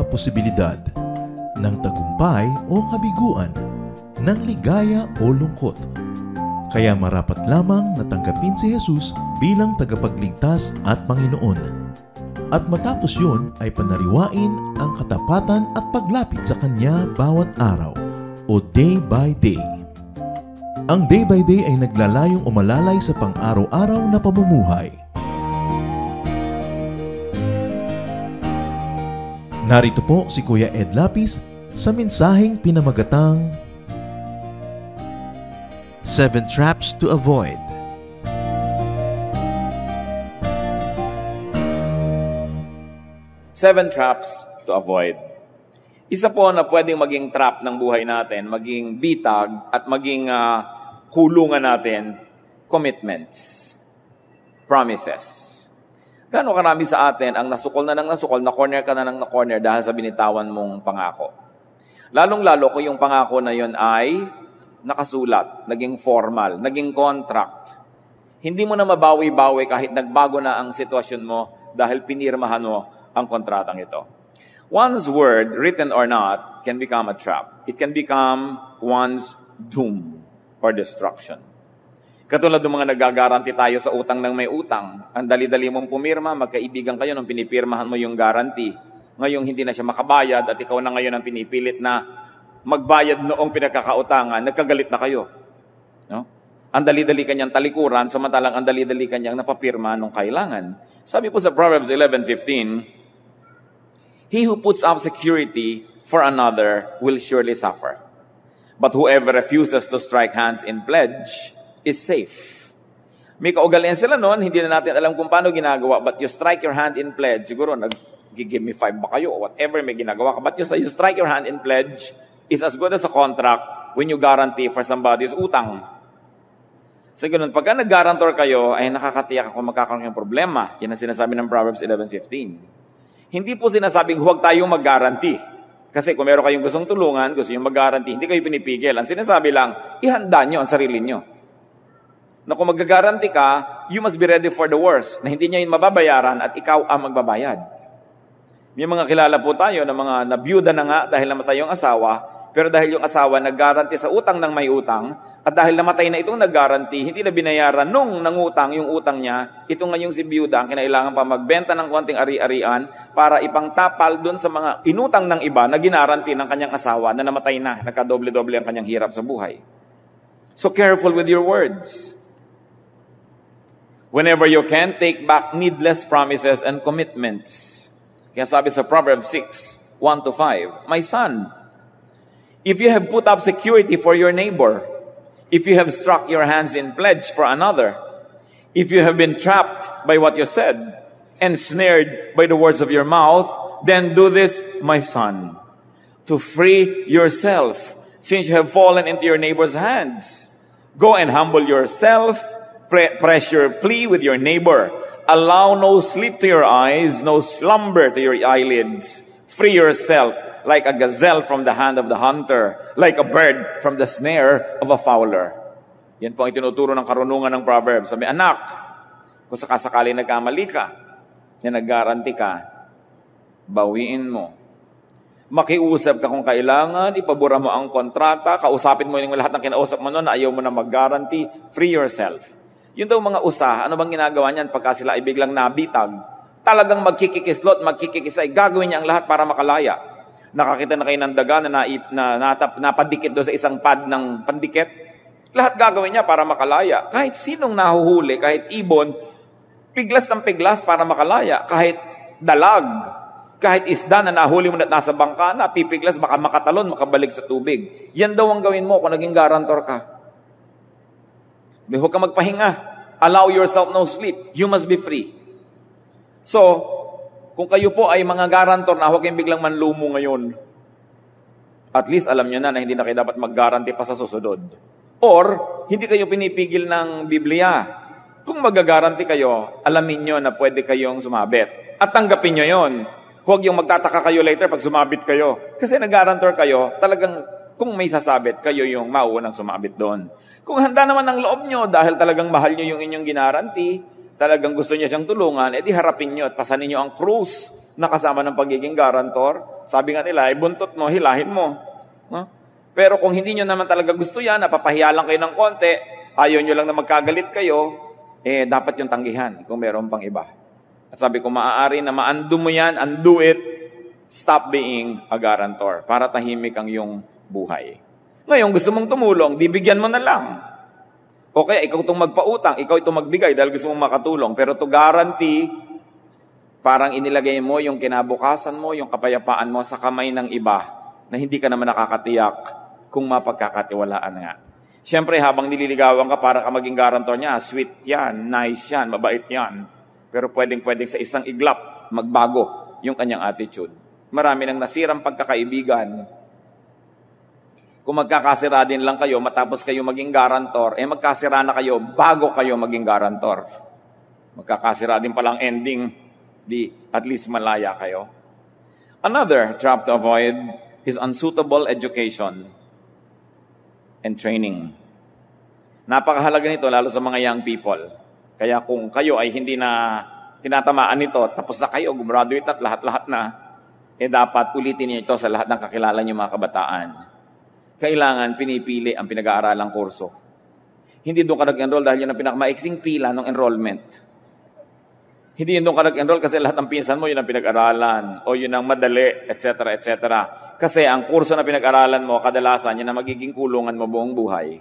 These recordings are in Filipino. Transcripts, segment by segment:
posibilidad ng tagumpay o kabiguan, ng ligaya o lungkot. Kaya marapat lamang na tanggapin si Jesus bilang tagapagligtas at Panginoon. At matapos yun ay panariwain ang katapatan at paglapit sa Kanya bawat araw o day by day. Ang day by day ay naglalayong umalalay sa pang-araw-araw na pamumuhay. Narito po si Kuya Ed Lapis sa mensaheng pinamagatang 7 Traps to Avoid. Seven traps to avoid. Isa po na pwedeng maging trap ng buhay natin, maging bitag at maging kulungan natin, commitments, promises. Gaano karami sa atin ang nasukol, na corner ka na corner dahil sa binitawan mong pangako. Lalong-lalo kung yung pangako na yon ay nakasulat, naging formal, naging contract. Hindi mo na mabawi-bawi kahit nagbago na ang sitwasyon mo dahil pinirmahan mo ang kontratang ito. One's word, written or not, can become a trap. It can become one's doom or destruction. Katulad ng mga nagagaranti tayo sa utang ng may utang. Ang dali-dali mong pumirma, magkaibigan kayo nung pinipirmahan mo yung guarantee. Ngayong hindi na siya makabayad at ikaw na ngayon ang pinipilit na magbayad noong pinagkakautangan, nagkagalit na kayo. No? Ang dali-dali kanyang talikuran, samantalang ang dali-dali kanyang napapirma nung kailangan. Sabi po sa Proverbs 11:15, he who puts up security for another will surely suffer. But whoever refuses to strike hands in pledge is safe. May kaugalian sila noon, hindi na natin alam kung paano ginagawa, but you strike your hand in pledge, siguro nag-give me 5 ba kayo, or whatever may ginagawa ka, but you strike your hand in pledge is as good as a contract when you guarantee for somebody's utang. So ganun, pagka nag-guarantor kayo, ay nakakatiyak kung magkakaroon ng problema. Yan ang sinasabi ng Proverbs 11:15. Hindi po sinasabing huwag tayong mag-guarantee. Kasi kung meron kayong gustong tulungan, gusto nyo mag-guarantee, hindi kayo pinipigil. Ang sinasabi lang, ihanda nyo ang sarili nyo. Na kung mag-guarantee ka, you must be ready for the worst, na hindi nyo yun mababayaran at ikaw ang magbabayad. May mga kilala po tayo na mga nabiyuda na nga dahil namatay yung asawa, pero dahil yung asawa nag-guarantee sa utang ng may utang, at dahil namatay na itong nag-guarantee, hindi na binayaran nung nangutang yung utang niya, ito ngayong si biyuda ang kinailangan pa magbenta ng konting ari-arian para ipangtapal dun sa mga inutang ng iba na ginaranti ng kanyang asawa na namatay na, nagkadoble-doble ang kanyang hirap sa buhay. So careful with your words. Whenever you can, take back needless promises and commitments. Kaya sabi sa Proverbs 6:1-5, my son, if you have put up security for your neighbor, if you have struck your hands in pledge for another, if you have been trapped by what you said, and snared by the words of your mouth, then do this, my son, to free yourself, since you have fallen into your neighbor's hands. Go and humble yourself, press your plea with your neighbor. Allow no sleep to your eyes, no slumber to your eyelids. Free yourself like a gazelle from the hand of the hunter, like a bird from the snare of a fowler. Yan po ang tinuturo ng karunungan ng Proverbs. Sabi, anak, kung sakasakali nagkamali ka, na nag-guarantee ka, bawiin mo. Makiusap ka kung kailangan, ipabura mo ang kontrata, kausapin mo yung lahat ng kinausap mo noon na ayaw mo na mag-guarantee, free yourself. Yun daw mga usa, ano bang ginagawa niyan pagka sila ay biglang nabitag? Talagang magkikikislot, magkikikisay, gagawin niya ang lahat para makalaya. Nakakita na kayo ng daga na napadikit doon sa isang pad ng pandikit? Lahat gagawin niya para makalaya. Kahit sinong nahuhuli, kahit ibon, piglas ng piglas para makalaya. Kahit dalag, kahit isda na nahuli mo na nasa bangka na, pipiglas, baka makatalon, makabalik sa tubig. Yan daw ang gawin mo kung naging guarantor ka. Huwag ka magpahinga. Allow yourself no sleep. You must be free. So, kung kayo po ay mga guarantor na huwag kayong biglang manlumo ngayon, at least alam nyo na hindi na kayo dapat mag-guarantee pa sa susunod. Or, hindi kayo pinipigil ng Biblia. Kung mag-guarantee kayo, alamin nyo na pwede kayong sumabit. At tanggapin nyo yon. Huwag yung magtataka kayo later pag sumabit kayo. Kasi nag-guarantor kayo, talagang kung may sasabit, kayo yung mauunang sumabit doon. Kung handa naman ang loob nyo dahil talagang mahal nyo yung inyong ginaranti, talagang gusto niya siyang tulungan, edi harapin nyo at pasanin nyo ang krus nakasama ng pagiging guarantor. Sabi nga nila, buntot mo, hilahin mo. No? Pero kung hindi nyo naman talaga gusto yan, napapahiya lang kayo ng konti, ayaw nyo lang na magkagalit kayo, dapat yung tanggihan kung meron pang iba. At sabi ko, maaari na ma-undo mo yan, undo it, stop being a guarantor para tahimik ang iyong buhay. Ngayon, gusto mong tumulong, bibigyan mo na lang. O kaya, ikaw itong magpautang, ikaw itong magbigay dahil gusto mong makatulong. Pero to guarantee, parang inilagay mo yung kinabukasan mo, yung kapayapaan mo sa kamay ng iba na hindi ka naman nakakatiyak kung mapagkakatiwalaan nga. Siyempre, habang nililigawan ka para ka maging guarantor niya, sweet yan, nice yan, mabait yan. Pero pwedeng-pwedeng sa isang iglap, magbago yung kanyang attitude. Marami nang nasirang pagkakaibigan. Kung magkakasira din lang kayo, matapos kayo maging guarantor, magkasira na kayo bago kayo maging guarantor. Magkakasira din palang ending, di at least malaya kayo. Another trap to avoid is unsuitable education and training. Napakahalaga nito lalo sa mga young people. Kaya kung kayo ay hindi na tinatamaan nito, tapos na kayo, gumraduate at lahat-lahat na, dapat ulitin niyo ito sa lahat ng kakilala niyo mga kabataan. Kailangan pinipili ang pinag-aaralang kurso. Hindi doon ka nag-enroll dahil yun ang pinakamaiksing pila ng enrollment. Hindi doon ka nag-enroll kasi lahat ng pinsan mo yun ang pinag-aralan o yun ang madali, etc., etc. Kasi ang kurso na pinag-aralan mo, kadalasan yun ang magiging kulungan mo buong buhay.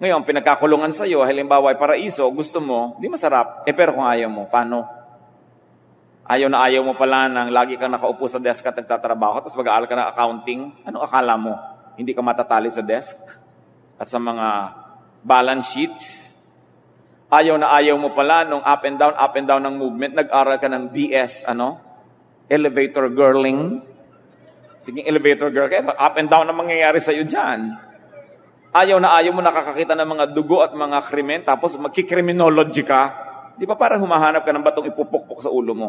Ngayon, pinagkakulungan sa'yo, halimbawa ay paraiso, gusto mo, di masarap. Pero kung ayaw mo, paano? Ayaw na ayaw mo pala nang lagi kang nakaupo sa desk at nagtatrabaho, tapos mag-aaral ka ng accounting, ano akala mo? Hindi ka matatali sa desk at sa mga balance sheets. Ayaw na ayaw mo pala nung up and down ng movement, nag-aral ka ng BS, elevator girling. Tiging elevator girl, kaya up and down ang mangyayari sa'yo dyan. Ayaw na ayaw mo nakakakita ng mga dugo at mga krimen, tapos magkikriminology ka. Di ba parang humahanap ka ng batong ipupukpok sa ulo mo?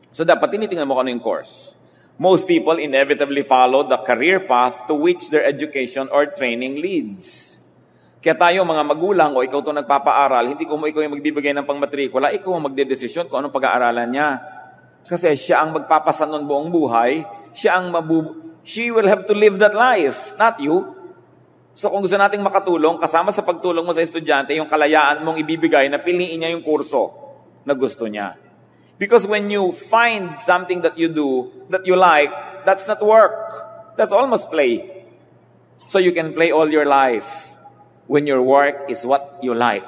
So dapat tinitingnan mo kung ano yung course. Most people inevitably follow the career path to which their education or training leads. Kaya tayo mga magulang o ikaw itong nagpapaaral, hindi ko mo ikaw yung magbibigay ng pangmatrikula, ikaw ang magdedesisyon kung anong pag-aaralan niya. Kasi siya ang magpapasan nun buong buhay, she will have to live that life, not you. So kung gusto nating makatulong, kasama sa pagtulong mo sa estudyante, yung kalayaan mong ibibigay na piliin niya yung kurso na gusto niya. Because when you find something that you do, that you like, that's not work. That's almost play. So you can play all your life when your work is what you like.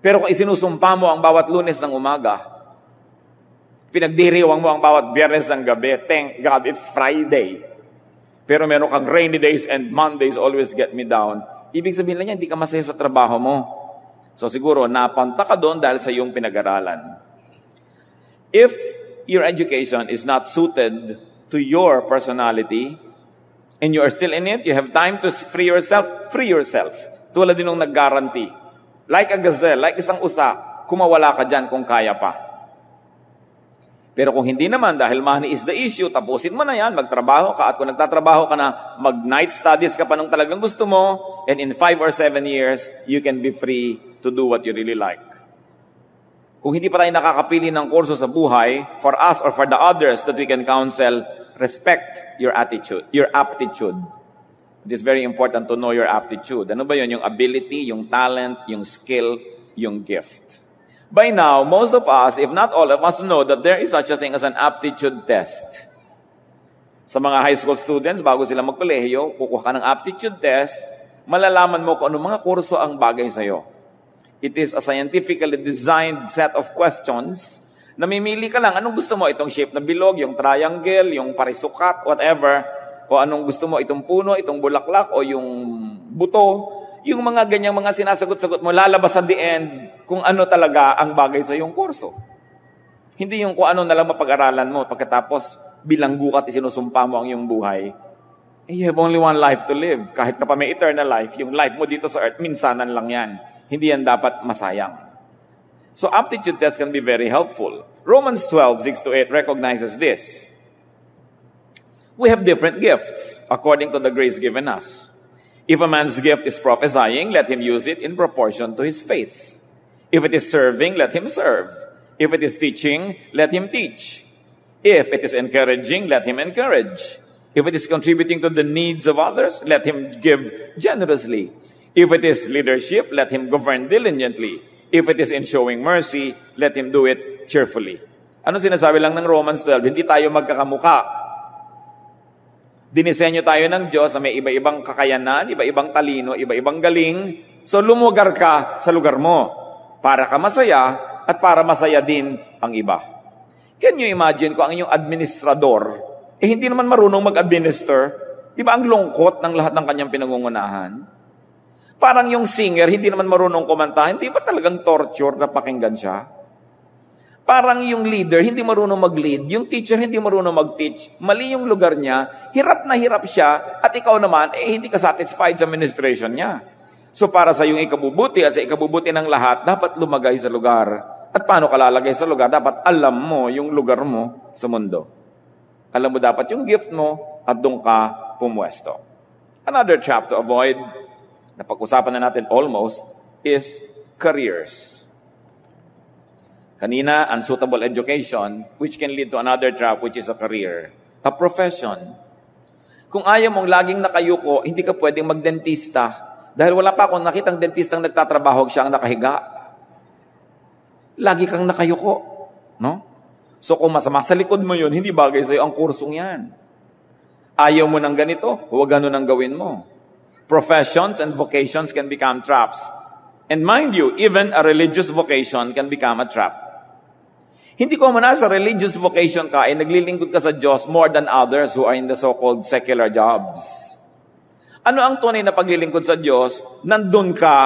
Pero kung isinusumpa mo ang bawat Lunes ng umaga, pinagdiriwang mo ang bawat Biyernes ng gabi, thank God it's Friday. Pero meron kang rainy days and Mondays always get me down. Ibig sabihin lang yan, hindi ka masaya sa trabaho mo. So siguro, napunta ka doon dahil sa iyong pinag-aralan. If your education is not suited to your personality, and you are still in it, you have time to free yourself. Tulad din nung nag-guarantee. Like a gazelle, like isang usa, kumawala ka dyan kung kaya pa. Pero kung hindi naman, dahil money is the issue, tapusin mo na yan, magtrabaho ka, at kung nagtatrabaho ka na, mag-night studies ka pa nung talagang gusto mo, and in 5 or 7 years, you can be free to do what you really like. Kung hindi pa tayo nakakapili ng kurso sa buhay, for us or for the others that we can counsel, respect your attitude, your aptitude. It is very important to know your aptitude. Ano ba yun? Yung ability, yung talent, yung skill, yung gift. By now, most of us, if not all of us, know that there is such a thing as an aptitude test. Sa mga high school students, bago sila magkolehiyo, kukuha ka ng aptitude test, malalaman mo kung ano mga kurso ang bagay sa'yo. It is a scientifically designed set of questions. Namimili ka lang, anong gusto mo? Itong shape na bilog, yung triangle, yung parisukat, whatever. O anong gusto mo? Itong puno, itong bulaklak, o yung buto. Yung mga ganyang mga sinasagot-sagot mo, lalabas at the end kung ano talaga ang bagay sa iyong kurso. Hindi yung kung ano na lang mapag-aralan mo. Pagkatapos, bilanggo ka at isinusumpa mo ang iyong buhay. You have only one life to live. Kahit ka pa may eternal life, yung life mo dito sa earth, minsanan lang yan. Hindi yan dapat masayang. So aptitude test can be very helpful. Romans 12:6-8 recognizes this. We have different gifts according to the grace given us. If a man's gift is prophesying, let him use it in proportion to his faith. If it is serving, let him serve. If it is teaching, let him teach. If it is encouraging, let him encourage. If it is contributing to the needs of others, let him give generously. If it is leadership, let him govern diligently. If it is in showing mercy, let him do it cheerfully. Ano sinasabi lang ng Romans 12? Hindi tayo magkakamuka. Dinisenyo tayo ng Diyos na may iba-ibang kakayanan, iba-ibang talino, iba-ibang galing. So lumugar ka sa lugar mo para ka masaya at para masaya din ang iba. Can you imagine kung ang inyong administrador, hindi naman marunong mag-administer, di ba ang lungkot ng lahat ng kanyang pinangungunahan? Parang yung singer, hindi naman marunong kumanta, hindi ba talagang torture na pakinggan siya? Parang yung leader, hindi marunong mag-lead, yung teacher, hindi marunong mag-teach, mali yung lugar niya, hirap na hirap siya, at ikaw naman, hindi ka satisfied sa administration niya. So para sa iyong ikabubuti at sa ikabubuti ng lahat, dapat lumagay sa lugar. At paano ka lalagay sa lugar? Dapat alam mo yung lugar mo sa mundo. Alam mo dapat yung gift mo at doon ka pumwesto. Another trap to avoid, na pag-usapan na natin almost, is careers. Kanina, unsuitable education, which can lead to another trap, which is a career. A profession. Kung ayaw mong laging nakayuko, hindi ka pwedeng magdentista. Dahil wala pa akong nakitang dentistang nagtatrabaho, siya ang nakahiga. Lagi kang nakayuko. No? So kung masama sa likod mo yun, hindi bagay sa'yo ang kursong yan. Ayaw mo ng ganito, huwag ganun ang gawin mo. Professions and vocations can become traps. And mind you, even a religious vocation can become a trap. Hindi ko man sa religious vocation ka ay naglilingkod ka sa Diyos more than others who are in the so-called secular jobs. Ano ang tunay na paglilingkod sa Diyos? Nandun ka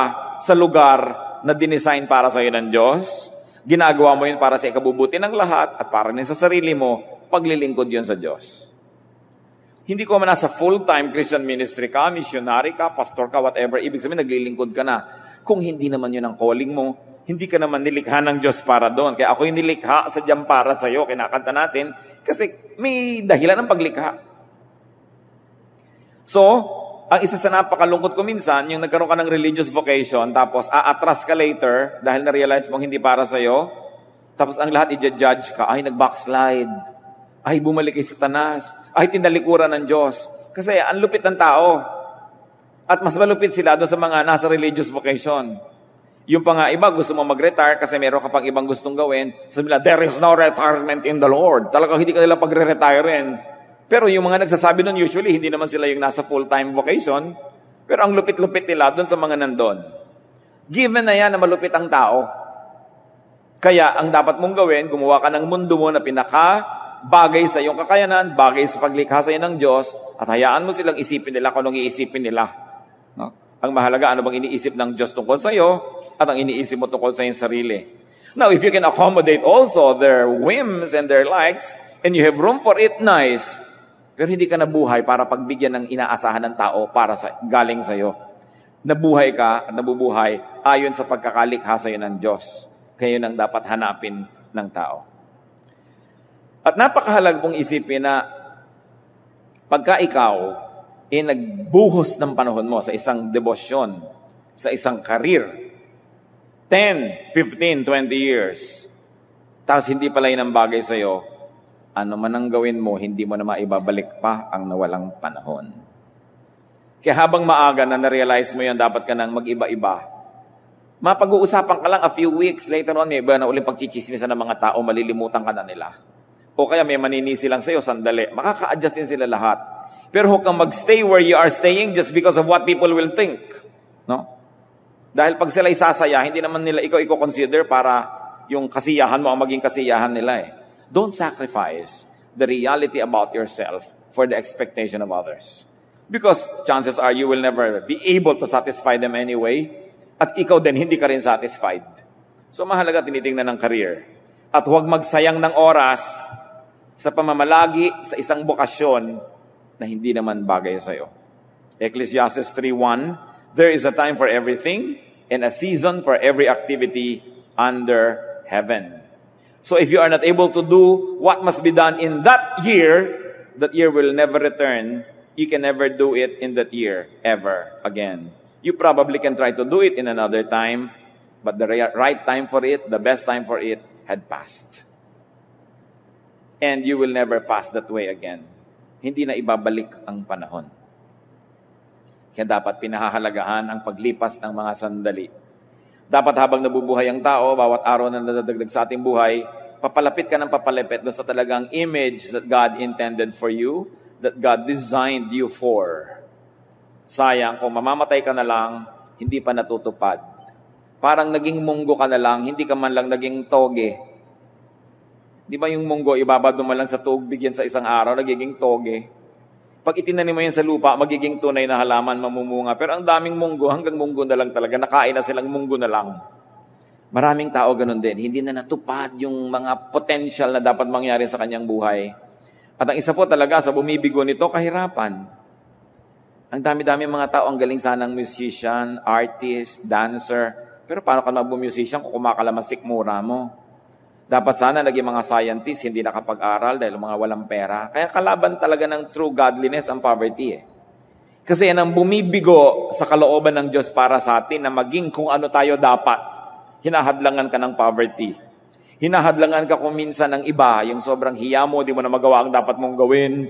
sa lugar na dinesign para sa iyo ng Diyos. Ginagawa mo yun para sa ikabubuti ng lahat at para din sa sarili mo, paglilingkod yun sa Diyos. Hindi ko man nasa full-time Christian ministry ka, missionary ka, pastor ka, whatever. Ibig sabihin, naglilingkod ka na. Kung hindi naman yun ang calling mo, hindi ka naman nilikha ng Diyos para doon. Kaya ako yung nilikha sa Diyang para sa iyo, kinakanta natin, kasi may dahilan ng paglikha. So, ang isa sa napakalungkot ko minsan, yung nagkaroon ka ng religious vocation, tapos aatras ka later, dahil na-realize mong hindi para sa'yo, tapos ang lahat i-judge ka, ay nag-backslide, ay bumalik kay Satanas, ay tinalikuran ng Diyos. Kasi ang lupit ng tao. At mas malupit sila doon sa mga nasa religious vocation. Yung pa nga iba, gusto mo mag-retire kasi meron ka pang ibang gustong gawin. Sabi nila, there is no retirement in the Lord. Talagang hindi ka nila pagre-retirein. Pero yung mga nagsasabi nun, usually, hindi naman sila yung nasa full-time vocation. Pero ang lupit-lupit nila doon sa mga nandun. Given na yan na malupit ang tao. Kaya, ang dapat mong gawin, gumawa ka ng mundo mo na bagay sa iyong kakayanan, bagay sa paglikha sa iyo ng Diyos, at hayaan mo silang isipin nila kung anong iisipin nila. No? Ang mahalaga, ano bang iniisip ng Diyos tungkol sa iyo, at ang iniisip mo tungkol sa iyong sarili. Now, if you can accommodate also their whims and their likes, and you have room for it, nice. Pero hindi ka nabuhay para pagbigyan ng inaasahan ng tao para galing sa iyo. Nabuhay ka at nabubuhay ayon sa pagkakalikha sa iyo ng Diyos. Kaya yun ang dapat hanapin ng tao. At napakahalaga pong isipin na pagka ikaw nagbuhos ng panahon mo sa isang debosyon, sa isang career, 10, 15, 20 years, tapos hindi pala yun ang bagay sa iyo, ano man ang gawin mo, hindi mo na maibabalik pa ang nawalang panahon. Kaya habang maaga na na-realize mo yan, dapat ka nang mag-iba-iba. Mapag-uusapan ka lang a few weeks, later on, may iba na uling pagchichismisan ng mga tao, malilimutan ka na nila. O kaya may maninisi lang sa'yo, sandali. Makaka-adjust din sila lahat. Pero huwag kang mag-stay where you are staying just because of what people will think. No? Dahil pag sila isasaya, hindi naman nila ikaw i-consider para yung kasiyahan mo ang maging kasiyahan nila eh. Don't sacrifice the reality about yourself for the expectation of others. Because chances are you will never be able to satisfy them anyway. At ikaw din, hindi ka rin satisfied. So mahalaga tinitingnan ng career. At huwag magsayang ng oras sa pamamalagi sa isang bokasyon na hindi naman bagay sa iyo. Ecclesiastes 3:1, there is a time for everything and a season for every activity under heaven. So if you are not able to do what must be done in that year will never return. You can never do it in that year, ever again. You probably can try to do it in another time, but the right time for it, the best time for it, had passed. And you will never pass that way again. Hindi na ibabalik ang panahon. Kaya dapat pinahahalagahan ang paglipas ng mga sandali. Dapat habang nabubuhay ang tao, bawat araw na nadadagdag sa ating buhay, papalapit ka ng papalapit doon sa talagang image that God intended for you, that God designed you for. Sayang, kung mamamatay ka na lang, hindi pa natutupad. Parang naging munggo ka na lang, hindi ka man lang naging toge. Di ba yung munggo, ibabad mo lang sa tubig yan sa isang araw, nagiging toge. Pag itinanim mo yan sa lupa, magiging tunay na halaman, mamumunga. Pero ang daming munggo, hanggang munggo na lang talaga, nakain na silang munggo na lang. Maraming tao ganun din, hindi na natupad yung mga potential na dapat mangyari sa kanyang buhay. At ang isa po talaga sa bumibigo nito, kahirapan. Ang dami-dami mga tao, ang galing sanang musician, artist, dancer. Pero paano ka mag-musician kung kumakalamasik mura mo? Dapat sana naging mga scientist, hindi nakapag-aral dahil mga walang pera. Kaya kalaban talaga ng true godliness ang poverty. Kasi yan ang bumibigo sa kalooban ng Diyos para sa atin na maging kung ano tayo dapat. Hinahadlangan ka ng poverty. Hinahadlangan ka kung minsan ng iba, yung sobrang hiya mo, di mo na magawa ang dapat mong gawin.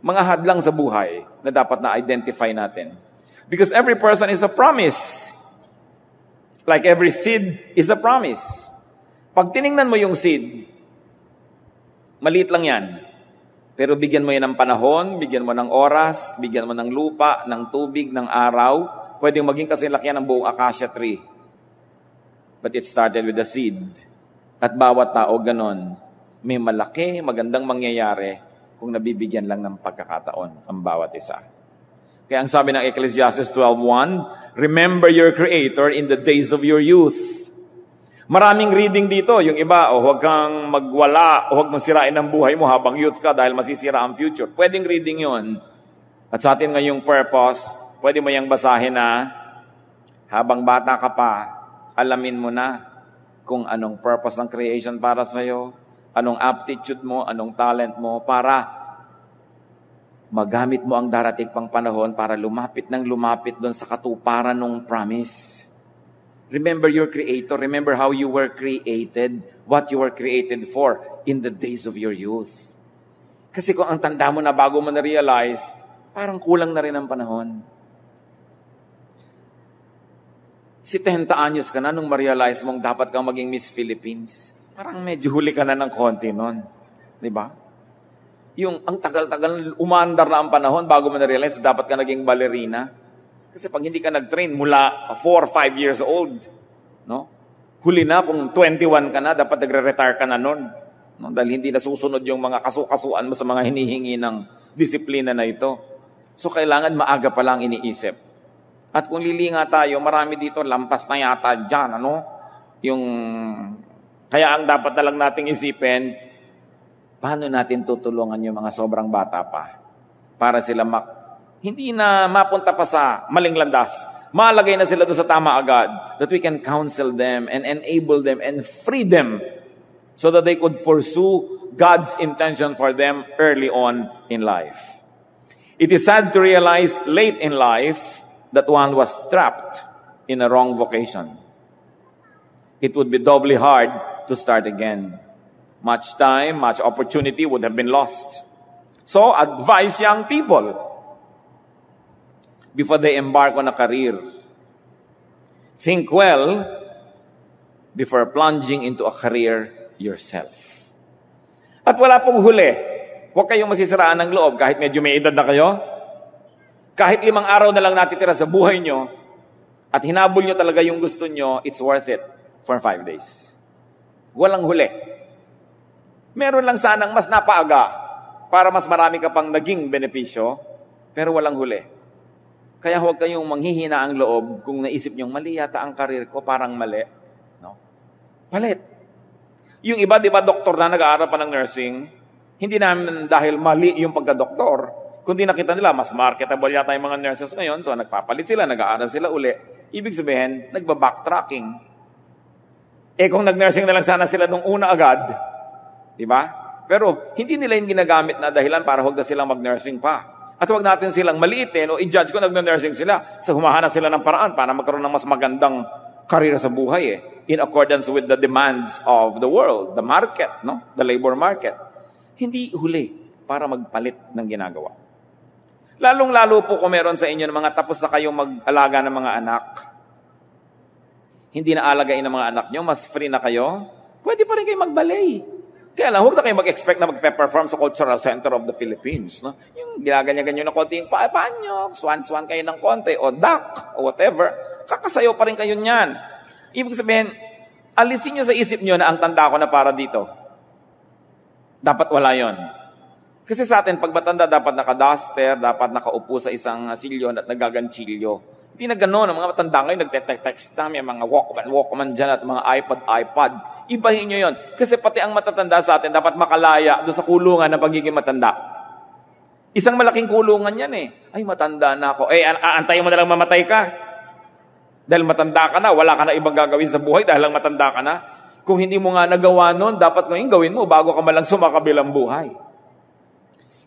Mga hadlang sa buhay na dapat na-identify natin. Because every person is a promise. Like every seed is a promise. Pag tiningnan mo yung seed, maliit lang yan. Pero bigyan mo yan ng panahon, bigyan mo ng oras, bigyan mo ng lupa, ng tubig, ng araw, pwedeng maging kasilakyan ng buong acacia tree. But it started with a seed. At bawat tao ganon, may malaki, magandang mangyayari kung nabibigyan lang ng pagkakataon ang bawat isa. Kaya ang sabi ng Ecclesiastes 12:1, remember your Creator in the days of your youth. Maraming reading dito. Yung iba, huwag kang magwala, huwag mong sirain ang buhay mo habang youth ka dahil masisira ang future. Pwedeng reading yon. At sa atin ngayong purpose, pwede mo yung basahin na habang bata ka pa, alamin mo na kung anong purpose ng creation para sa'yo, anong aptitude mo, anong talent mo, para magamit mo ang darating pang panahon para lumapit doon sa katuparan ng promise. Remember your Creator. Remember how you were created, what you were created for in the days of your youth. Kasi kung ang tanda mo na bago mo na-realize, parang kulang na rin ang panahon. 70 anyos ka na nung ma-realize mong dapat kang maging Miss Philippines. Parang medyo huli ka na ng konti nun. Di ba? Yung ang tagal-tagal, umandar na ang panahon bago mo na-realize dapat ka naging ballerina. Kasi pag hindi ka nag-train mula 4 or 5 years old, no? Huli na kung 21 ka na, dapat nagre-retire ka na nun. No? Dahil hindi na susunod yung mga kasukasuan mo sa mga hinihingi ng disiplina na ito. So kailangan maaga pa lang iniisip. At kung lilinga tayo, marami dito, lampas na yata dyan, ano? Kaya ang dapat na lang nating isipin, paano natin tutulungan yung mga sobrang bata pa para sila hindi na mapunta pa sa maling landas. Malagay na sila doon sa tama agad, that we can counsel them and enable them and free them so that they could pursue God's intention for them early on in life. It is sad to realize late in life that one was trapped in a wrong vocation. It would be doubly hard to start again. Much time, much opportunity would have been lost. So, advise young people before they embark on a career. Think well before plunging into a career yourself. At wala pong huli. Huwag kayong masisiraan ng loob kahit medyo may edad na kayo. Kahit 5 araw na lang natitira sa buhay nyo at hinabol nyo talaga yung gusto nyo, it's worth it for 5 days. Walang huli. Meron lang sanang mas napaaga para mas marami ka pang naging benepisyo, pero walang huli. Kaya huwag kayong manghihina ang loob kung naisip niyong mali yata ang karir ko, parang mali. No? Palit. Yung iba, di ba, doktor na nag-aaral pa ng nursing, hindi namin dahil mali yung pagka-doktor, kundi nakita nila, mas marketable yata yung mga nurses ngayon, so nagpapalit sila, nag-aaral sila uli. Ibig sabihin, nagba-backtracking. Kung nag-nursing na lang sana sila nung una agad, di ba? Pero hindi nila yung ginagamit na dahilan para huwag na silang mag-nursing pa. At huwag natin silang maliitin o i-judge kung nag-nursing sila. So humahanap sila ng paraan para magkaroon ng mas magandang karir sa buhay in accordance with the demands of the world, the market, no? The labor market. Hindi huli para magpalit ng ginagawa. Lalong-lalo po kung meron sa inyo ng mga tapos na kayong mag-alaga ng mga anak. Hindi na alagain ng mga anak nyo, mas free na kayo, pwede pa rin kayo mag-ballet. Kaya lang, huwag na kayo mag-expect na mag-perform sa Cultural Center of the Philippines. No? Yung ginaganyan-ganyan na konti yung paanyo, swan-swan kayo ng konti, o duck, o whatever, kakasayo pa rin kayo niyan. Ibig sabihin, alisin nyo sa isip nyo na ang tanda ko na para dito. Dapat wala yon. Kasi sa atin, pag matanda, dapat naka-duster, dapat nakaupo sa isang silyon at nagaganchilyo. Hindi na gano'n. Ang mga matanda ngayon, nagte-text na, may mga Walkman dyan at mga iPod. Ibahin nyo yon. Kasi pati ang matatanda sa atin, dapat makalaya doon sa kulungan ng pagiging matanda. Isang malaking kulungan yan Ay, matanda na ako. Antayin mo na lang mamatay ka. Dahil matanda ka na, wala ka na ibang gagawin sa buhay dahil lang matanda ka na. Kung hindi mo nga nagawa nun, dapat ngayon gawin mo bago ka malang sumakabilang buhay.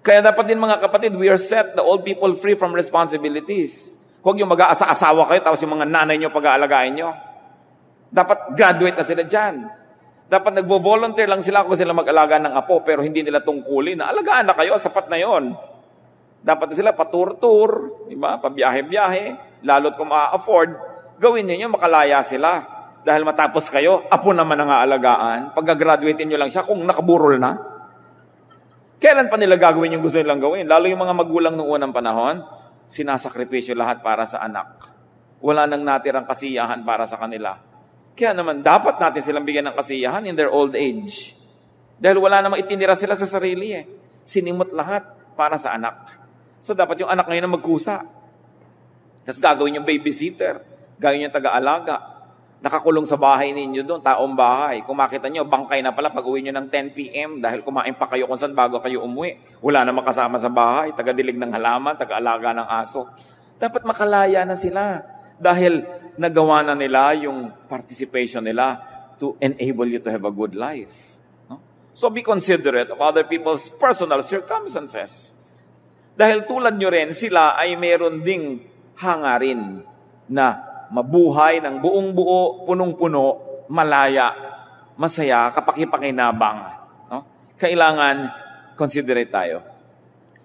Kaya dapat din mga kapatid, we are set the old people free from responsibilities. Huwag yung mag-aasa-asawa kayo, tapos yung mga nanay nyo pag-aalagain nyo. Dapat graduate na sila dyan. Dapat nagvo-volunteer lang sila kung sila mag-alaga ng apo, pero hindi nila tungkulin na alagaan na kayo, sapat na yon. Dapat na sila patur-tur, diba? Pabiyahe-biyahe, lalo't kung ma-afford, gawin niyo makalaya sila. Dahil matapos kayo, apo naman ang aalagaan. Pag-graduate nyo lang siya, kung nakaburol na. Kailan pa nila gagawin yung gusto nilang gawin? Lalo yung mga magulang noong unang panahon, sinasakripisyo lahat para sa anak. Wala nang natirang kasiyahan para sa kanila. Kaya naman, dapat natin silang bigyan ng kasiyahan in their old age. Dahil wala namang itinira sila sa sarili Sinimot lahat para sa anak. So dapat yung anak ngayon na magkusa. Tapos gagawin yung babysitter. Gagawin yung taga-alaga. Nakakulong sa bahay ninyo doon, taong bahay. Kung makita nyo, bangkay na pala pag-uwi nyo ng 10 p.m. dahil kumain pa kayo kung saan bago kayo umuwi. Wala na makasama sa bahay, taga-dilig ng halaman, taga-alaga ng aso. Dapat makalaya na sila dahil nagawa na nila yung participation nila to enable you to have a good life. No? So be considerate of other people's personal circumstances. Dahil tulad nyo rin, sila ay meron ding hangarin na mabuhay ng buong buo, punong-puno, malaya, masaya, kapakipakinabang. No? Kailangan considerate tayo.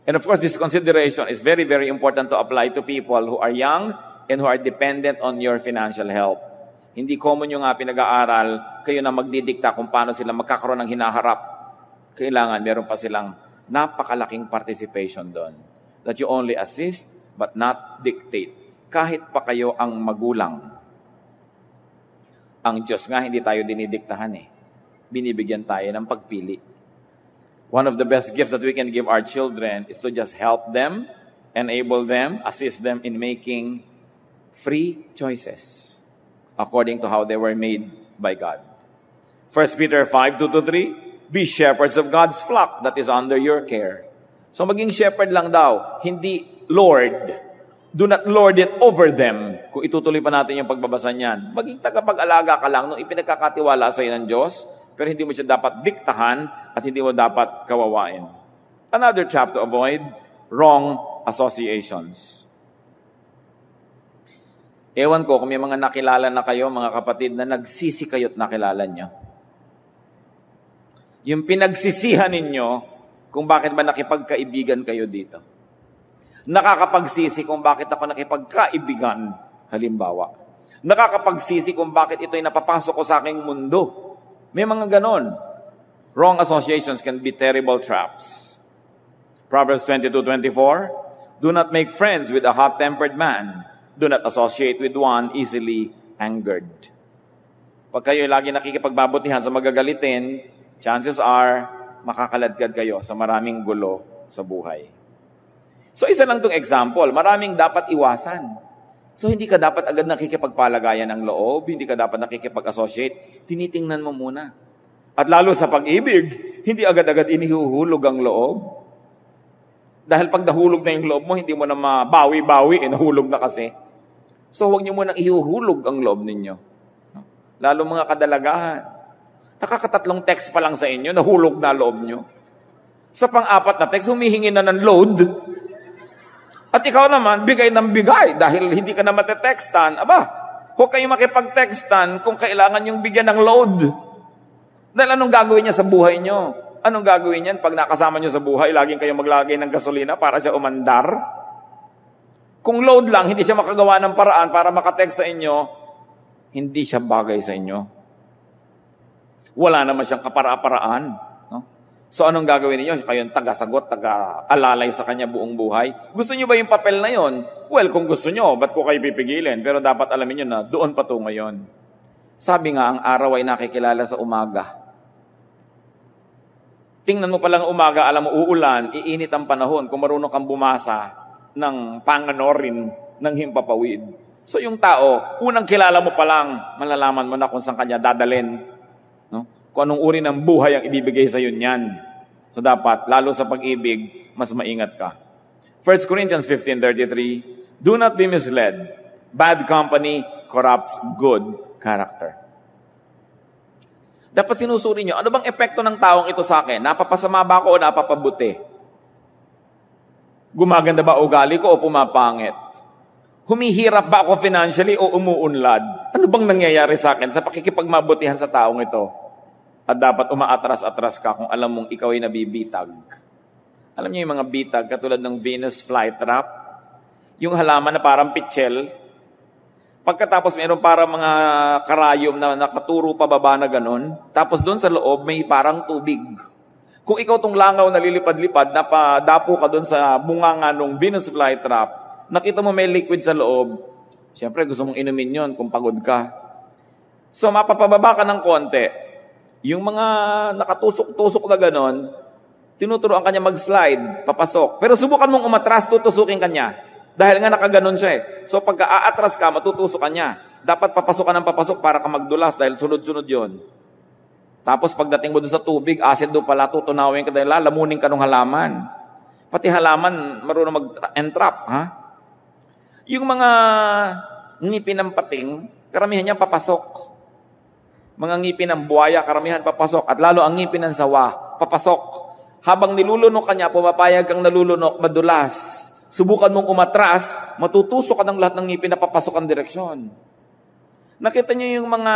And of course, this consideration is very, very important to apply to people who are young and who are dependent on your financial help. Hindi common yung pinag-aaral, kayo na magdidikta kung paano sila magkakaroon ng hinaharap. Kailangan, meron pa silang napakalaking participation doon. That you only assist, but not dictate. Kahit pa kayo ang magulang. Ang Diyos nga, hindi tayo dinidiktahan Binibigyan tayo ng pagpili. One of the best gifts that we can give our children is to just help them, enable them, assist them in making free choices according to how they were made by God. 1 Peter 5:2-3, be shepherds of God's flock that is under your care. So maging shepherd lang daw, hindi Lord. Do not lord it over them. Kung itutuloy pa natin yung pagbabasa niyan, maging tagapag-alaga ka lang nung ipinagkakatiwala sa iyo ng Diyos, pero hindi mo siya dapat diktahan at hindi mo dapat kawawain. Another trap to avoid, wrong associations. Ewan ko kung may mga nakilala na kayo, mga kapatid, na nagsisi kayo't nakilala nyo. Yung pinagsisihan ninyo kung bakit ba nakipagkaibigan kayo dito. Nakakapagsisi kung bakit ako nakipagkaibigan, halimbawa. Nakakapagsisi kung bakit ito'y napapasok ko sa aking mundo. May mga ganon. Wrong associations can be terrible traps. Proverbs 22:24, do not make friends with a hot-tempered man. Do not associate with one easily angered. Pag kayo lagi nakikipagbabutihan sa magagalitin, chances are, makakaladkad kayo sa maraming gulo sa buhay. So isa lang itong example, maraming dapat iwasan. So hindi ka dapat agad nakikipagpalagayan ng loob, hindi ka dapat nakikipag-associate, tinitingnan mo muna. At lalo sa pag-ibig, hindi agad-agad inihuhulog ang loob. Dahil pag nahulog na yung loob mo, hindi mo na mabawi-bawi, nahulog na kasi. So huwag niyo munang ihuhulog ang loob ninyo. Lalo mga kadalagahan. Nakakatatlong text pa lang sa inyo, nahulog na loob nyo. Sa pang-apat na text, humihingi na ng load. At ikaw naman, bigay ng bigay dahil hindi ka na matetextan. Aba, Huwag kayong makipag-textan kung kailangan yung bigyan ng load. Dahil anong gagawin niya sa buhay nyo? Anong gagawin niyan pag nakasama nyo sa buhay, laging kayong maglagay ng gasolina para siya umandar? Kung load lang, hindi siya makagawa ng paraan para makatext sa inyo, hindi siya bagay sa inyo. Wala naman siyang kapara-paraan. No? So anong gagawin niyo? Kayong taga-sagot, taga-alalay sa kanya buong buhay. Gusto niyo ba yung papel na yon? Well, kung gusto niyo, ba't ko kayo pipigilin? Pero dapat alamin niyo na doon pa to ngayon. Sabi nga, ang araw ay nakikilala sa umaga. Tingnan mo palang umaga, alam mo, uulan, iinit ang panahon kung marunong kang bumasa ng panganorin ng himpapawid. So yung tao, unang kilala mo pa lang, malalaman mo na kung saan kanya dadalhin. No? Kung anong uri ng buhay ang ibibigay sa iyo niyan. So dapat, lalo sa pag-ibig, mas maingat ka. 1 Corinthians 15:33, do not be misled. Bad company corrupts good character. Dapat sinusuri nyo, ano bang epekto ng taong ito sa akin? Napapasama ba ako o napapabuti? Gumaganda ba ugali ko o pumapangit? Humihirap ba ako financially o umuunlad? Ano bang nangyayari sa akin sa pakikipagmabutihan sa taong ito? At dapat umaatras-atras ka kung alam mong ikaw ay nabibitag. Alam niyo yung mga bitag katulad ng Venus flytrap? Yung halaman na parang pitchel. Pagkatapos mayroon parang mga karayom na nakaturo pababa na ganun. Tapos doon sa loob may parang tubig. Kung ikaw tong langaw na lilipad-lipad, napadapo ka doon sa bunganga ng Venus flytrap, nakita mo may liquid sa loob, siyempre gusto mong inumin yon kung pagod ka. So mapapababa ka ng konti. Yung mga nakatusok-tusok na ganon, tinuturoan kanya mag-slide, papasok. Pero subukan mong umatras, tutusukin kanya. Dahil nga nakaganon siya eh. So pagka aatras ka, matutusok ka niya. Dapat papasok ka ng papasok para ka magdulas dahil sunod-sunod yon. Tapos pagdating mo dun sa tubig, acid doon pala, tutunawin ka dahil lalamunin ka ng halaman. Pati halaman, marunong mag-entrap, ha? Yung mga ngipin ng pating, karamihan niya papasok. Mga ngipin ng buhaya, karamihan papasok. At lalo ang ngipin ng sawa, papasok. Habang nilulunok ka niya, pumapayag kang nalulunok, madulas. Subukan mong umatras, matutusok ka ng lahat ng ngipin na papasok ang direksyon. Nakita niyo yung mga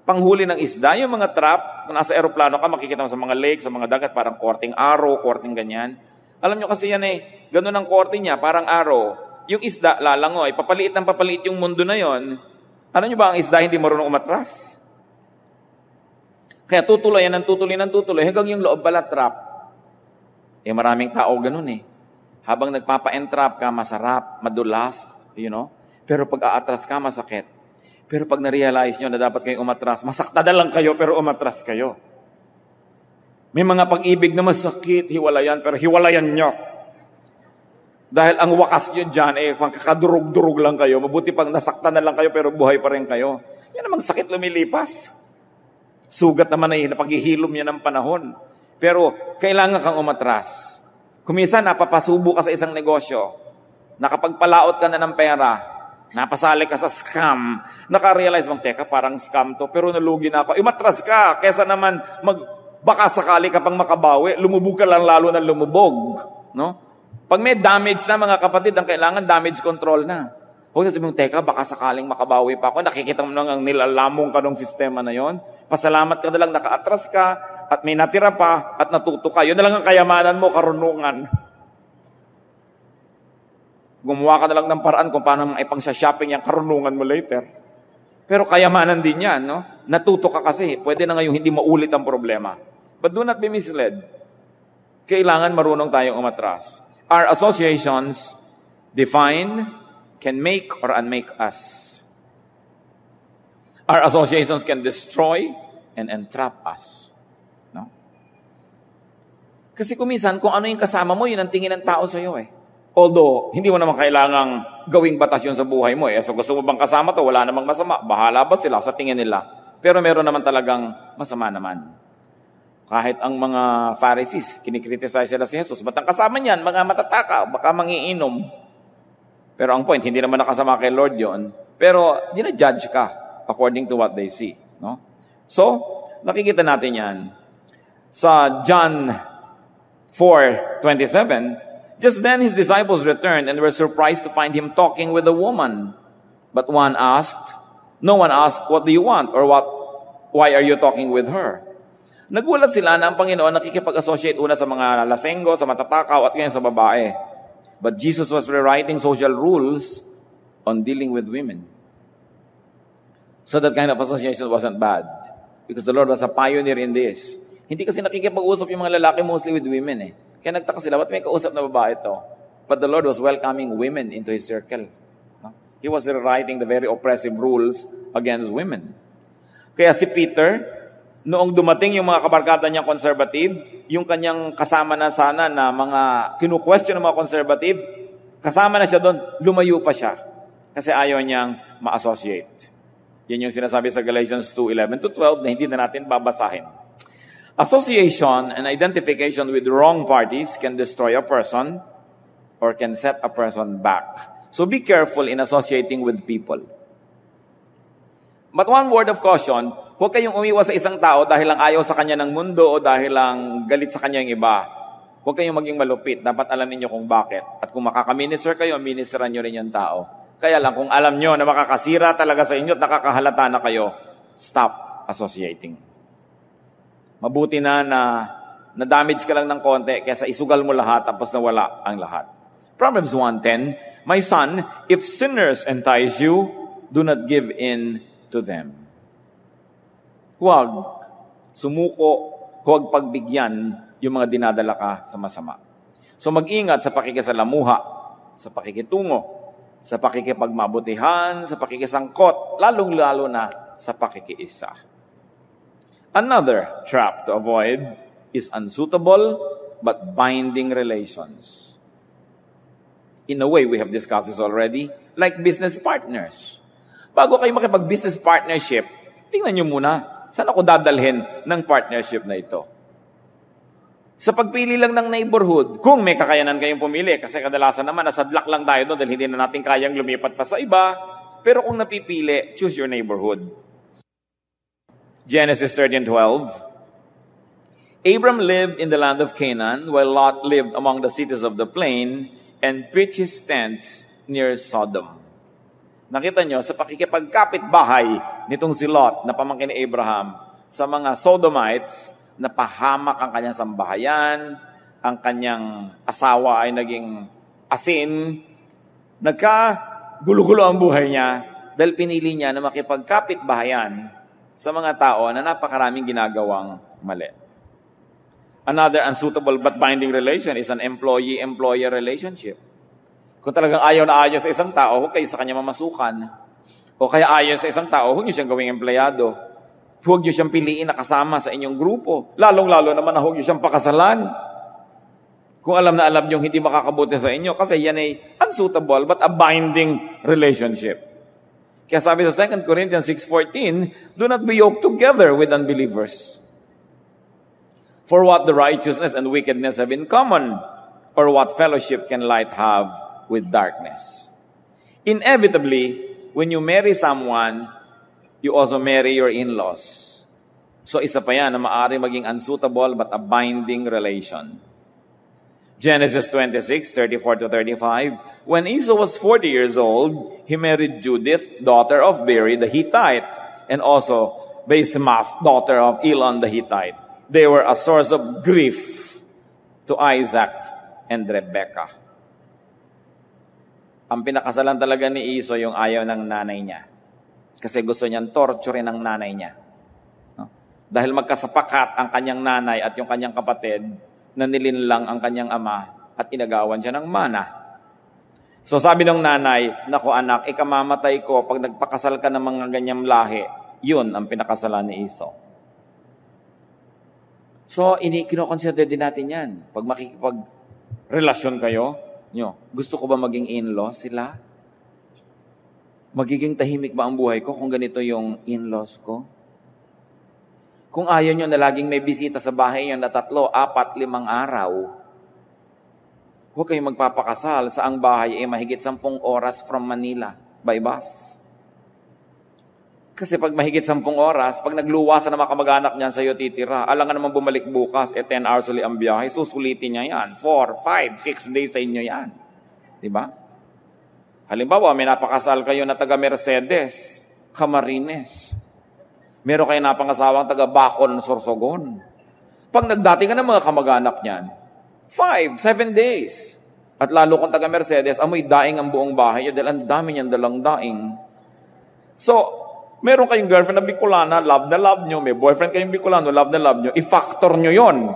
panghuli ng isda, yung mga trap, kung nasa aeroplano ka, makikita mo sa mga lake, sa mga dagat, parang korting arrow, korting ganyan. Alam niyo kasi yan eh, ganun ang korting niya, parang arrow. Yung isda, lalangoy, papaliit ng papaliit yung mundo na yon. Alam niyo ba ang isda hindi marunong umatras? Kaya tutuloy yan ng tutuloy, hanggang yung loob pala trap. Eh maraming tao ganun eh. Habang nagpapa-entrap ka, masarap, madulas, you know. Pero pag aatras ka, masakit. Pero pag na-realize nyo na dapat kayong umatras, masakta na lang kayo, pero umatras kayo. May mga pag-ibig na masakit, hiwalayan, pero hiwalayan nyo. Dahil ang wakas nyo dyan, kakadurog-durog lang kayo. Mabuti pag nasakta na lang kayo, pero buhay pa rin kayo. Yan namang sakit lumilipas. Sugat naman ay napaghihilom yan ng panahon. Pero kailangan kang umatras. Kuminsan, napapasubo ka sa isang negosyo. Nakapagpalaot ka na ng pera. Napasali ka sa scam. Nakarealize mong, teka, parang scam to. Pero nalugi na ako. Imatras ka. Kesa naman, baka sakali ka pang makabawi. Lumubog ka lang lalo na lumubog. No? Pag may damage na, mga kapatid, ang kailangan damage control na. Huwag na sabihin mong, teka, baka sakaling makabawi pa ako. Nakikita mo nang nilalamong ka ng sistema na yon. Pasalamat ka na lang, nakaatras ka. At may natira pa, at natuto ka. Yun na lang ang kayamanan mo, karunungan. Gumawa ka na lang ng paraan kung paano ipang sa shopping yung karunungan mo later. Pero kayamanan din yan, no? Natuto ka kasi. Pwede na ngayong hindi maulit ang problema. But do not be misled. Kailangan marunong tayong umatras. Our associations define, can make, or unmake us. Our associations can destroy and entrap us. Kasi kuminsan, kung ano yung kasama mo, yun ang tingin ng tao sa iyo eh. Although, hindi mo naman kailangang gawing batas yun sa buhay mo eh. So gusto mo bang kasama to? Wala namang masama. Bahala ba sila sa tingin nila? Pero meron naman talagang masama naman. Kahit ang mga Pharisees, kinikriticize sila si Jesus. Ba't ang kasama niyan? Mga matataka, baka mangiinom. Pero ang point, hindi naman nakasama kay Lord yon. Pero, dinajudge ka according to what they see. No? So, nakikita natin yan. Sa John 4:27, just then his disciples returned and were surprised to find him talking with a woman. But no one asked, what do you want? Or why are you talking with her? Nagulat sila na ang Panginoon nakikipag-associate una sa mga lasenggo, sa matatakaw, at ngayon sa babae. But Jesus was rewriting social rules on dealing with women. So that kind of association wasn't bad. Because the Lord was a pioneer in this. Hindi kasi nakikipag-usap yung mga lalaki mostly with women eh. Kaya nagtaka sila, ba't may kausap na babae ito? But the Lord was welcoming women into His circle. He was rewriting the very oppressive rules against women. Kaya si Peter, noong dumating yung mga kabarkada niyang conservative, yung kanyang kasama na sana na mga kinu-question ng mga conservative, kasama na siya doon, lumayo pa siya. Kasi ayaw niyang ma-associate. Yan yung sinasabi sa Galatians 2:11-12 na hindi na natin babasahin. Association and identification with wrong parties can destroy a person or can set a person back. So be careful in associating with people. But one word of caution, huwag kayong umiwas sa isang tao dahil lang ayaw sa kanya ng mundo o dahil lang galit sa kanya yung iba. Huwag kayong maging malupit. Dapat alamin nyo kung bakit. At kung makakaminister kayo, ministeran nyo rin yung tao. Kaya lang, kung alam nyo na makakasira talaga sa inyo at nakakahalata na kayo, stop associating. Mabuti na damage ka lang ng konti kaysa isugal mo lahat tapos nawala ang lahat. Proverbs 1:10, my son, if sinners entice you, do not give in to them. Huwag sumuko, huwag pagbigyan yung mga dinadala ka sa masama. So mag-ingat sa pakikisalamuha, sa pakikitungo, sa pakikipagmabutihan, sa pakikisangkot, lalong-lalo na sa pakikiisa. Another trap to avoid is unsuitable but binding relations. In a way, we have discussed this already, like business partners. Bago kayo makipag-business partnership, tingnan nyo muna, saan ako dadalhin ng partnership na ito? Sa pagpili lang ng neighborhood, kung may kakayanan kayong pumili, kasi kadalasan naman, nasadlak lang tayo doon dahil hindi na natin kayang lumipat pa sa iba, pero kung napipili, choose your neighborhood. Genesis 13:12, Abram lived in the land of Canaan, while Lot lived among the cities of the plain and pitched his tents near Sodom. Nakita nyo, sa pakikipagkapit-bahay nitong si Lot na pamangkin ni Abraham sa mga Sodomites, napahamak ang kanyang sambahayan, ang kanyang asawa ay naging asin, nagkagulo-gulo ang buhay niya dahil pinili niya na makipagkapit-bahayan sa mga tao na napakaraming ginagawang mali. Another unsuitable but binding relation is an employee-employer relationship. Kung talagang ayaw na ayaw sa isang tao, huwag kayo sa kanya mamasukan. O kaya ayaw sa isang tao, huwag niyo siyang gawing empleyado. Huwag niyo siyang piliin na kasama sa inyong grupo. Lalong-lalo naman na huwag niyo siyang pakasalan. Kung alam na alam niyo hindi makakabuti sa inyo, kasi yan ay unsuitable but a binding relationship. Kaya sabi sa 2 Corinthians 6:14, do not be yoked together with unbelievers. For what the righteousness and wickedness have in common, or what fellowship can light have with darkness? Inevitably, when you marry someone, you also marry your in-laws. So isa pa yan na maaari maging unsuitable but a binding relation. Genesis 26:34-35, when Esau was 40 years old, he married Judith, daughter of Beeri the Hittite, and also Basemath, daughter of Elon the Hittite. They were a source of grief to Isaac and Rebekah. Ang pinakasalan talaga ni Esau yung ayaw ng nanay niya. Kasi gusto niyang torturein ang nanay niya. No? Dahil magkasapakat ang kanyang nanay at yung kanyang kapatid, na nilinlang ang kanyang ama at inagawan siya ng mana. So sabi ng nanay, naku anak, ikamamatay ko pag nagpakasal ka ng mga ganyang lahi. Yun ang pinakasalan ni Esau. So kinoconsider din natin yan. Pag makikipag-relasyon kayo, gusto ko ba maging in-law sila? Magiging tahimik ba ang buhay ko kung ganito yung in-laws ko? Kung ayaw nyo na laging may bisita sa bahay nyo na 3, 4, 5 araw, huwag kayong magpapakasal sa ang bahay ay mahigit 10 oras from Manila by bus. Kasi pag mahigit 10 oras, pag nagluwasan na mga kamag-anak niyan sa iyo titira, alangan naman bumalik bukas, 10 hours ulit ang biyahe, susulitin niya yan. 4, 5, 6 days sa inyo yan. Diba? Halimbawa, may napakasal kayo na taga Mercedes, Camarines. Meron kayo napangasawang taga Bacon, Sorsogon. Pag nagdating ka ng mga kamag-anak niyan, 5-7 days. At lalo kung taga Mercedes, amoy daing ang buong bahay niyo dahil ang dami niyan dalang daing. So, meron kayong girlfriend na Bicolana, love na love nyo. May boyfriend kayong Bicolano, love na love nyo. I-factor nyo yon.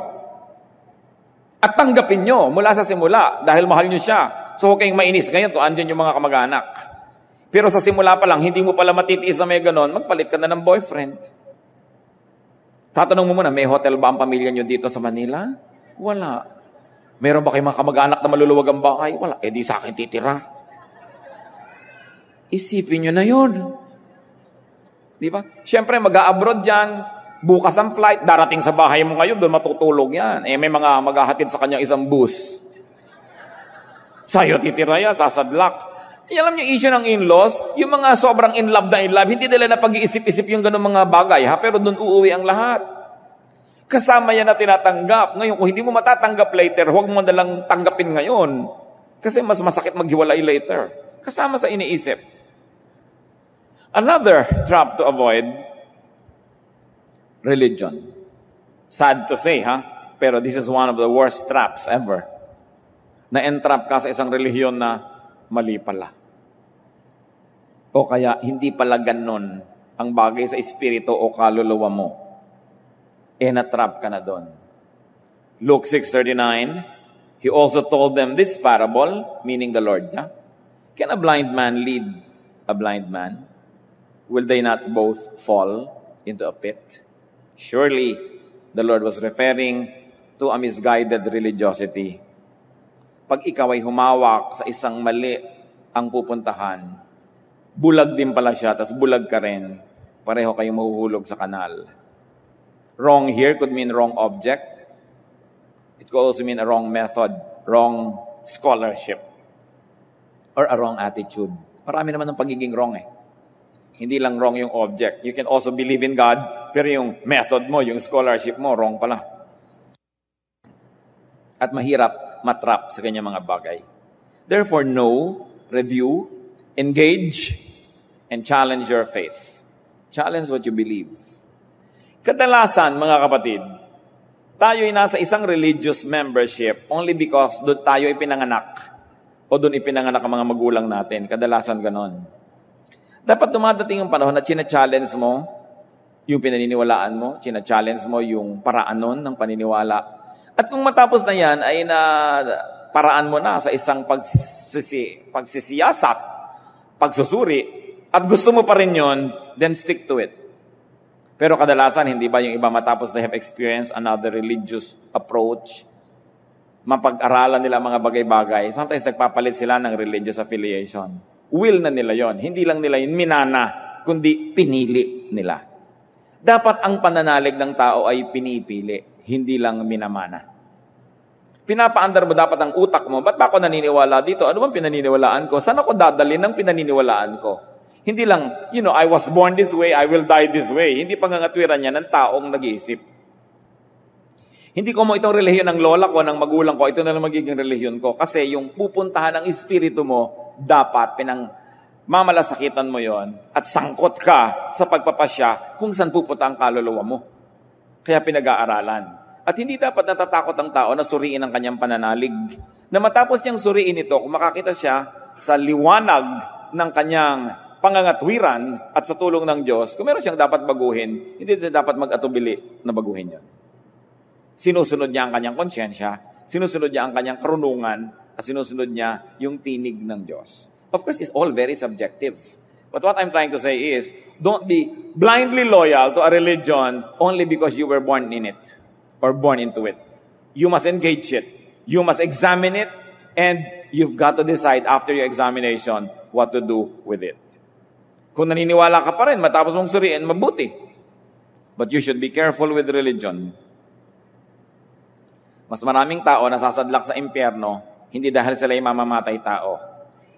At tanggapin nyo mula sa simula dahil mahal nyo siya. So, huwag kayong mainis ngayon kung andyan yung mga kamag-anak. Pero sa simula pa lang, hindi mo pala matitiis na may ganon, magpalit ka na ng boyfriend. Tatanong mo muna, may hotel ba ang pamilya nyo dito sa Manila? Wala. Meron ba kayong mga kamag-anak na maluluwag ang bahay? Wala. Eh di sa akin titira. Isipin nyo na yun. Di ba? Siyempre, mag-a-abroad dyan. Bukas ang flight. Darating sa bahay mo ngayon, doon matutulog yan. Eh, may mga maghahatid sa kanyang isang bus. Sa'yo titira yan, sasadlak. Alam niyo, issue ng in-laws, yung mga sobrang in love, hindi nila na pag-iisip-isip yung ganun mga bagay, ha? Pero doon uuwi ang lahat. Kasama yan na tinatanggap. Ngayon, kung hindi mo matatanggap later, huwag mo nalang tanggapin ngayon. Kasi mas masakit maghiwalay later. Kasama sa iniisip. Another trap to avoid, religion. Sad to say, ha? Pero this is one of the worst traps ever. Na-entrap ka sa isang relihiyon na mali pala. O kaya, hindi pala ganon ang bagay sa espiritu o kaluluwa mo. Na-trap ka na doon. Luke 6:39, He also told them this parable, meaning the Lord. Can a blind man lead a blind man? Will they not both fall into a pit? Surely, the Lord was referring to a misguided religiosity. Pag ikaw ay humawak sa isang mali ang pupuntahan, bulag din pala siya, tas bulag ka rin, pareho kayong mahuhulog sa kanal. Wrong here could mean wrong object. It could also mean a wrong method, wrong scholarship, or a wrong attitude. Marami naman ng pagiging wrong eh. Hindi lang wrong yung object. You can also believe in God, pero yung method mo, yung scholarship mo, wrong pala. At mahirap matrap sa kanyang mga bagay. Therefore, know, review, engage, and challenge your faith. Challenge what you believe. Kadalasan, mga kapatid, tayo ay nasa isang religious membership only because doon tayo ipinanganak o doon ipinanganak ang mga magulang natin. Kadalasan ganon. Dapat dumadating yung panahon na china-challenge mo yung pinaniniwalaan mo, china-challenge mo yung paraan nun ng paniniwala. At kung matapos na yan, ay na paraan mo na sa isang pagsisiyasat, pagsusuri, at gusto mo pa rin yun, then stick to it. Pero kadalasan, hindi ba yung iba matapos na have experienced another religious approach, mapag-aralan nila mga bagay-bagay, sometimes nagpapalit sila ng religious affiliation. Will na nila yon. Hindi lang nila yun minana, kundi pinili nila. Dapat ang pananalig ng tao ay pinipili, hindi lang minamana. Pinapaandar mo dapat ang utak mo, ba't ba ako naniniwala dito? Ano bang pinaniniwalaan ko? Saan ako dadalhin ng pinaniniwalaan ko? Hindi lang, I was born this way, I will die this way. Hindi pangangatwiran niya ng taong nag-iisip. Hindi ko mo itong relihiyon ng lola ko, ng magulang ko, ito na lang magiging relihiyon ko. Kasi yung pupuntahan ng espiritu mo, dapat mamalasakitan mo yon at sangkot ka sa pagpapasya kung saan pupunta ang kaluluwa mo. Kaya pinag-aaralan. At hindi dapat natatakot ang tao na suriin ang kanyang pananalig. Na matapos niyang suriin ito, kung makakita siya sa liwanag ng kanyang pangangatwiran at sa tulong ng Diyos, kung meron siyang dapat baguhin, hindi siya dapat mag-atubili na baguhin yan. Sinusunod niya ang kanyang konsyensya, sinusunod niya ang kanyang karunungan, at sinusunod niya yung tinig ng Diyos. Of course, it's all very subjective. But what I'm trying to say is, don't be blindly loyal to a religion only because you were born in it or born into it. You must engage it. You must examine it, and you've got to decide after your examination what to do with it. Kung naniniwala ka pa rin, matapos mong suriin, mabuti. But you should be careful with religion. Mas maraming tao nasasadlak sa impyerno, hindi dahil sila ay mamamatay tao.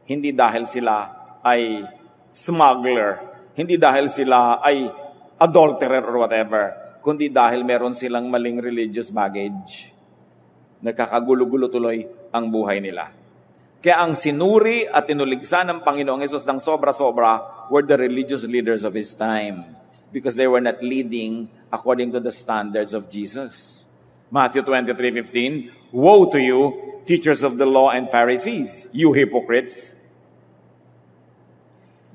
Hindi dahil sila ay smuggler. Hindi dahil sila ay adulterer or whatever. Kundi dahil meron silang maling religious baggage. Nagkakagulo-gulo tuloy ang buhay nila. Kaya ang sinuri at tinuligsan ng Panginoong Hesus ng sobra-sobra were the religious leaders of His time because they were not leading according to the standards of Jesus. Matthew 23:15, "Woe to you, teachers of the law and Pharisees, you hypocrites!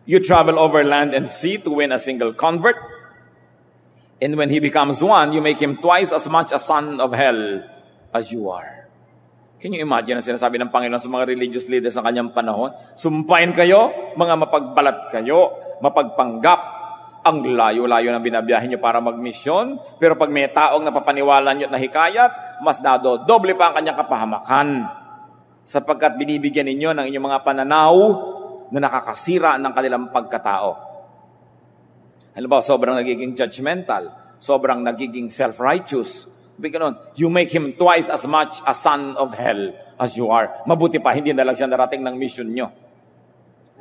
You travel over land and sea to win a single convert, and when he becomes one, you make him twice as much a son of hell as you are." Can you imagine ang sinasabi ng Panginoon sa mga religious leaders ng kanyang panahon? Sumpain kayo, mga mapagbalat kayo, mapagpanggap. Ang layo-layo ng binabiyahin nyo para magmisyon, pero pag may taong napapaniwala nyo at nahikayat, mas doble pa ang kanyang kapahamakan. Sapagkat binibigyan ninyo ng inyong mga pananaw na nakakasira ng kanilang pagkatao. Halimbawa, sobrang nagiging judgmental, sobrang nagiging self-righteous. Ganun, you make him twice as much a son of hell as you are. Mabuti pa, hindi na lang siya narating ng mission nyo.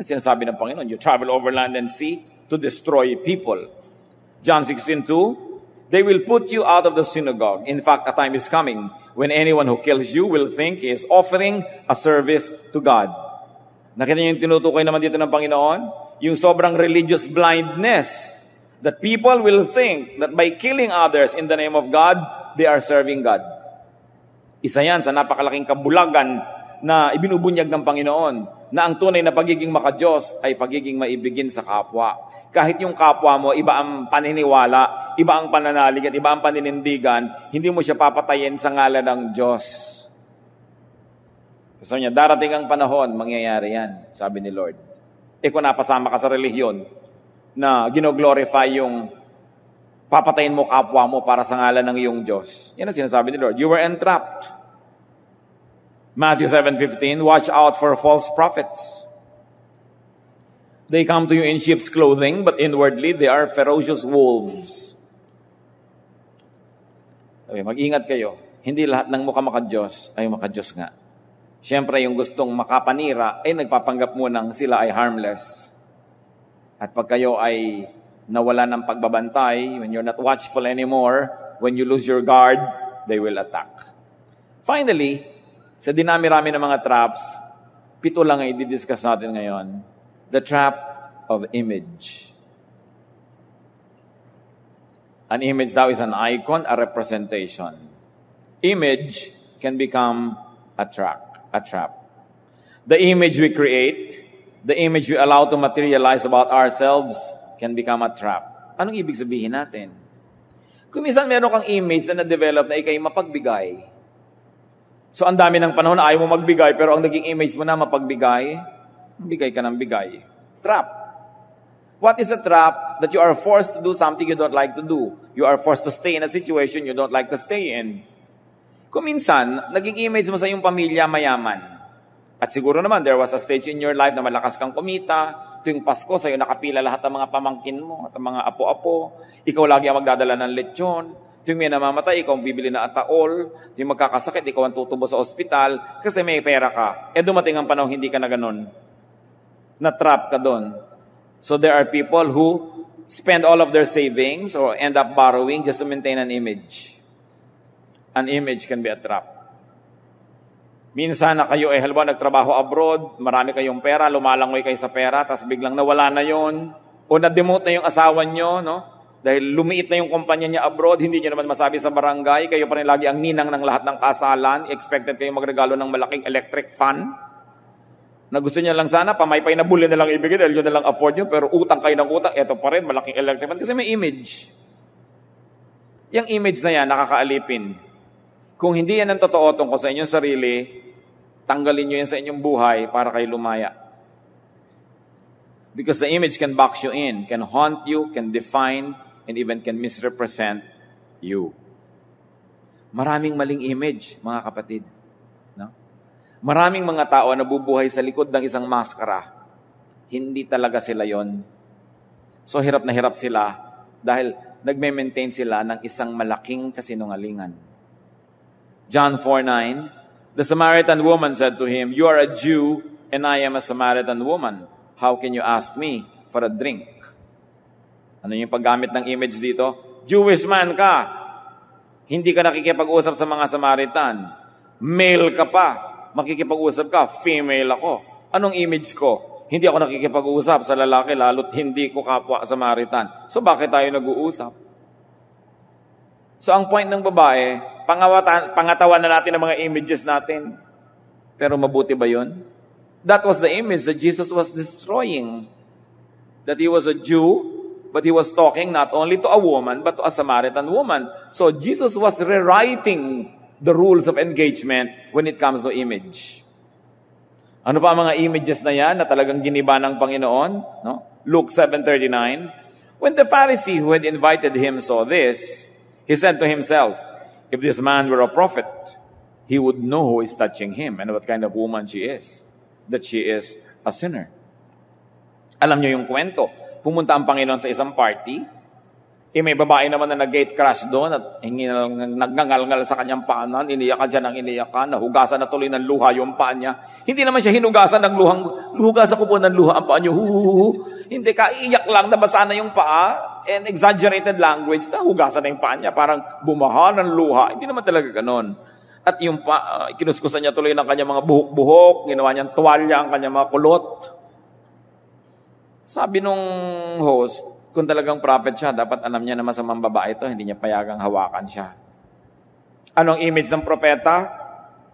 Sinasabi ng Panginoon, you travel over land and sea to destroy people. John 16:2, "They will put you out of the synagogue. In fact, a time is coming when anyone who kills you will think he is offering a service to God." Nakita niyo yung tinutukoy naman dito ng Panginoon? Yung sobrang religious blindness that people will think that by killing others in the name of God, they are serving God. Isa yan sa napakalaking kabulagan na ibinubunyag ng Panginoon, na ang tunay na pagiging makadiyos ay pagiging maibigin sa kapwa. Kahit yung kapwa mo, iba ang paniniwala, iba ang pananalig, at iba ang paninindigan, hindi mo siya papatayin sa ngalan ng Diyos. Gusto niya, darating ang panahon, mangyayari yan, sabi ni Lord. Kung napasama ka sa relihiyon na gino-glorify yung papatayin mo kapwa mo para sa ngalan ng iyong Diyos. Yan ang sinasabi ni Lord. You were entrapped. Matthew 7:15, "Watch out for false prophets. They come to you in sheep's clothing, but inwardly they are ferocious wolves." Sabi, mag-ingat kayo. Hindi lahat ng mukhang makadiyos ay makadiyos nga. Siyempre, yung gustong makapanira ay nagpapanggap mo nang sila ay harmless. At pag kayo ay nawala ng pagbabantay, when you're not watchful anymore, when you lose your guard, they will attack. Finally, sa dinami-rami ng mga traps, 7 lang ay i-discuss natin ngayon. The trap of image. An image daw is an icon, a representation. Image can become a trap. The image we create, the image we allow to materialize about ourselves, can become a trap. Anong ibig sabihin natin? Kung minsan meron kang image na na-develop na ikay mapagbigay. So, ang dami ng panahon na ayaw mo magbigay, pero ang naging image mo na mapagbigay, bigay ka ng bigay. Trap. What is a trap? That you are forced to do something you don't like to do. You are forced to stay in a situation you don't like to stay in. Kung minsan, naging image mo sa iyong pamilya mayaman. At siguro naman, there was a stage in your life na malakas kang kumita. Tuwing Pasko, sa'yo nakapila lahat ng mga pamangkin mo at ang mga apo-apo. Ikaw lagi ang magdadala ng lechon. Tuwing may namamatay, ikaw ang bibili na ataol. Tuwing magkakasakit, ikaw ang tutubo sa ospital kasi may pera ka. Dumating ang panahon, hindi ka na ganun. Na-trap ka doon. So there are people who spend all of their savings or end up borrowing just to maintain an image. An image can be a trap. Minsan na kayo halimbawa nagtrabaho abroad, marami kayong pera, lumalangoy kayo sa pera, tapos biglang nawala na yon, o na-demote na yung asawa nyo, no? Dahil lumiit na yung kumpanya niya abroad, hindi nyo naman masabi sa barangay, kayo pa rin lagi ang ninang ng lahat ng kasalan, expected kayong magregalo ng malaking electric fan, na gusto niya lang sana, pamaypay na bulin na lang ibigay, dahil yun na lang afford nyo, pero utang kayo ng utang, eto pa rin, malaking electric fan, kasi may image. Yung image na yan, nakakaalipin. Kung hindi yan ang totoo tungkol sa inyong sarili, tanggalin nyo yan sa inyong buhay para kayo lumaya. Because the image can box you in, can haunt you, can define, and even can misrepresent you. Maraming maling image, mga kapatid. No? Maraming mga tao na bubuhay sa likod ng isang maskara. Hindi talaga sila yon. So hirap na hirap sila dahil nagme-maintain sila ng isang malaking kasinungalingan. John 4:9, the Samaritan woman said to him, "You are a Jew, and I am a Samaritan woman. How can you ask me for a drink?" Ano yung paggamit ng image dito? Jewish man ka. Hindi ka nakikipag-usap sa mga Samaritan. Male ka pa. makikipag-usap ka, female ako. Anong image ko? Hindi ako nakikipag-usap sa lalaki, lalo't hindi ko kapwa Samaritan. So bakit tayo nag-uusap? So ang point ng babae, pangatawan na natin ang mga images natin. Pero mabuti ba yun? That was the image that Jesus was destroying. That he was a Jew, but he was talking not only to a woman, but to a Samaritan woman. So Jesus was rewriting the rules of engagement when it comes to image. Ano pa ang mga images na yan na talagang giniba ng Panginoon? No? Luke 7:39. When the Pharisee who had invited him saw this, he said to himself, if this man were a prophet, he would know who is touching him and what kind of woman she is, that she is a sinner. Alam niyo yung kwento. Pumunta ang Panginoon sa isang party, may babae naman na nag-gate crash doon at nagngangal-ngal sa kanyang paanan, iniyak ka dyan ang iniyak ka, nahugasan na tuloy ng luha yung paa niya. Hindi naman siya hinugasan ng hugasan ko po ng luha ang paa niyo. Hindi, kaiyak lang, nabasa na yung paa, and exaggerated language, nahugasan na yung paa niya, parang bumaha ng luha. Hindi naman talaga ganon. At yung kinuskusan niya tuloy ng kanyang mga buhok-buhok, ginawa niyang tuwalya ang kanyang mga kulot. Sabi nung host, kung talagang prophet siya, dapat alam niya na masamang babae ito, hindi niya payagang hawakan siya. Anong image ng propeta?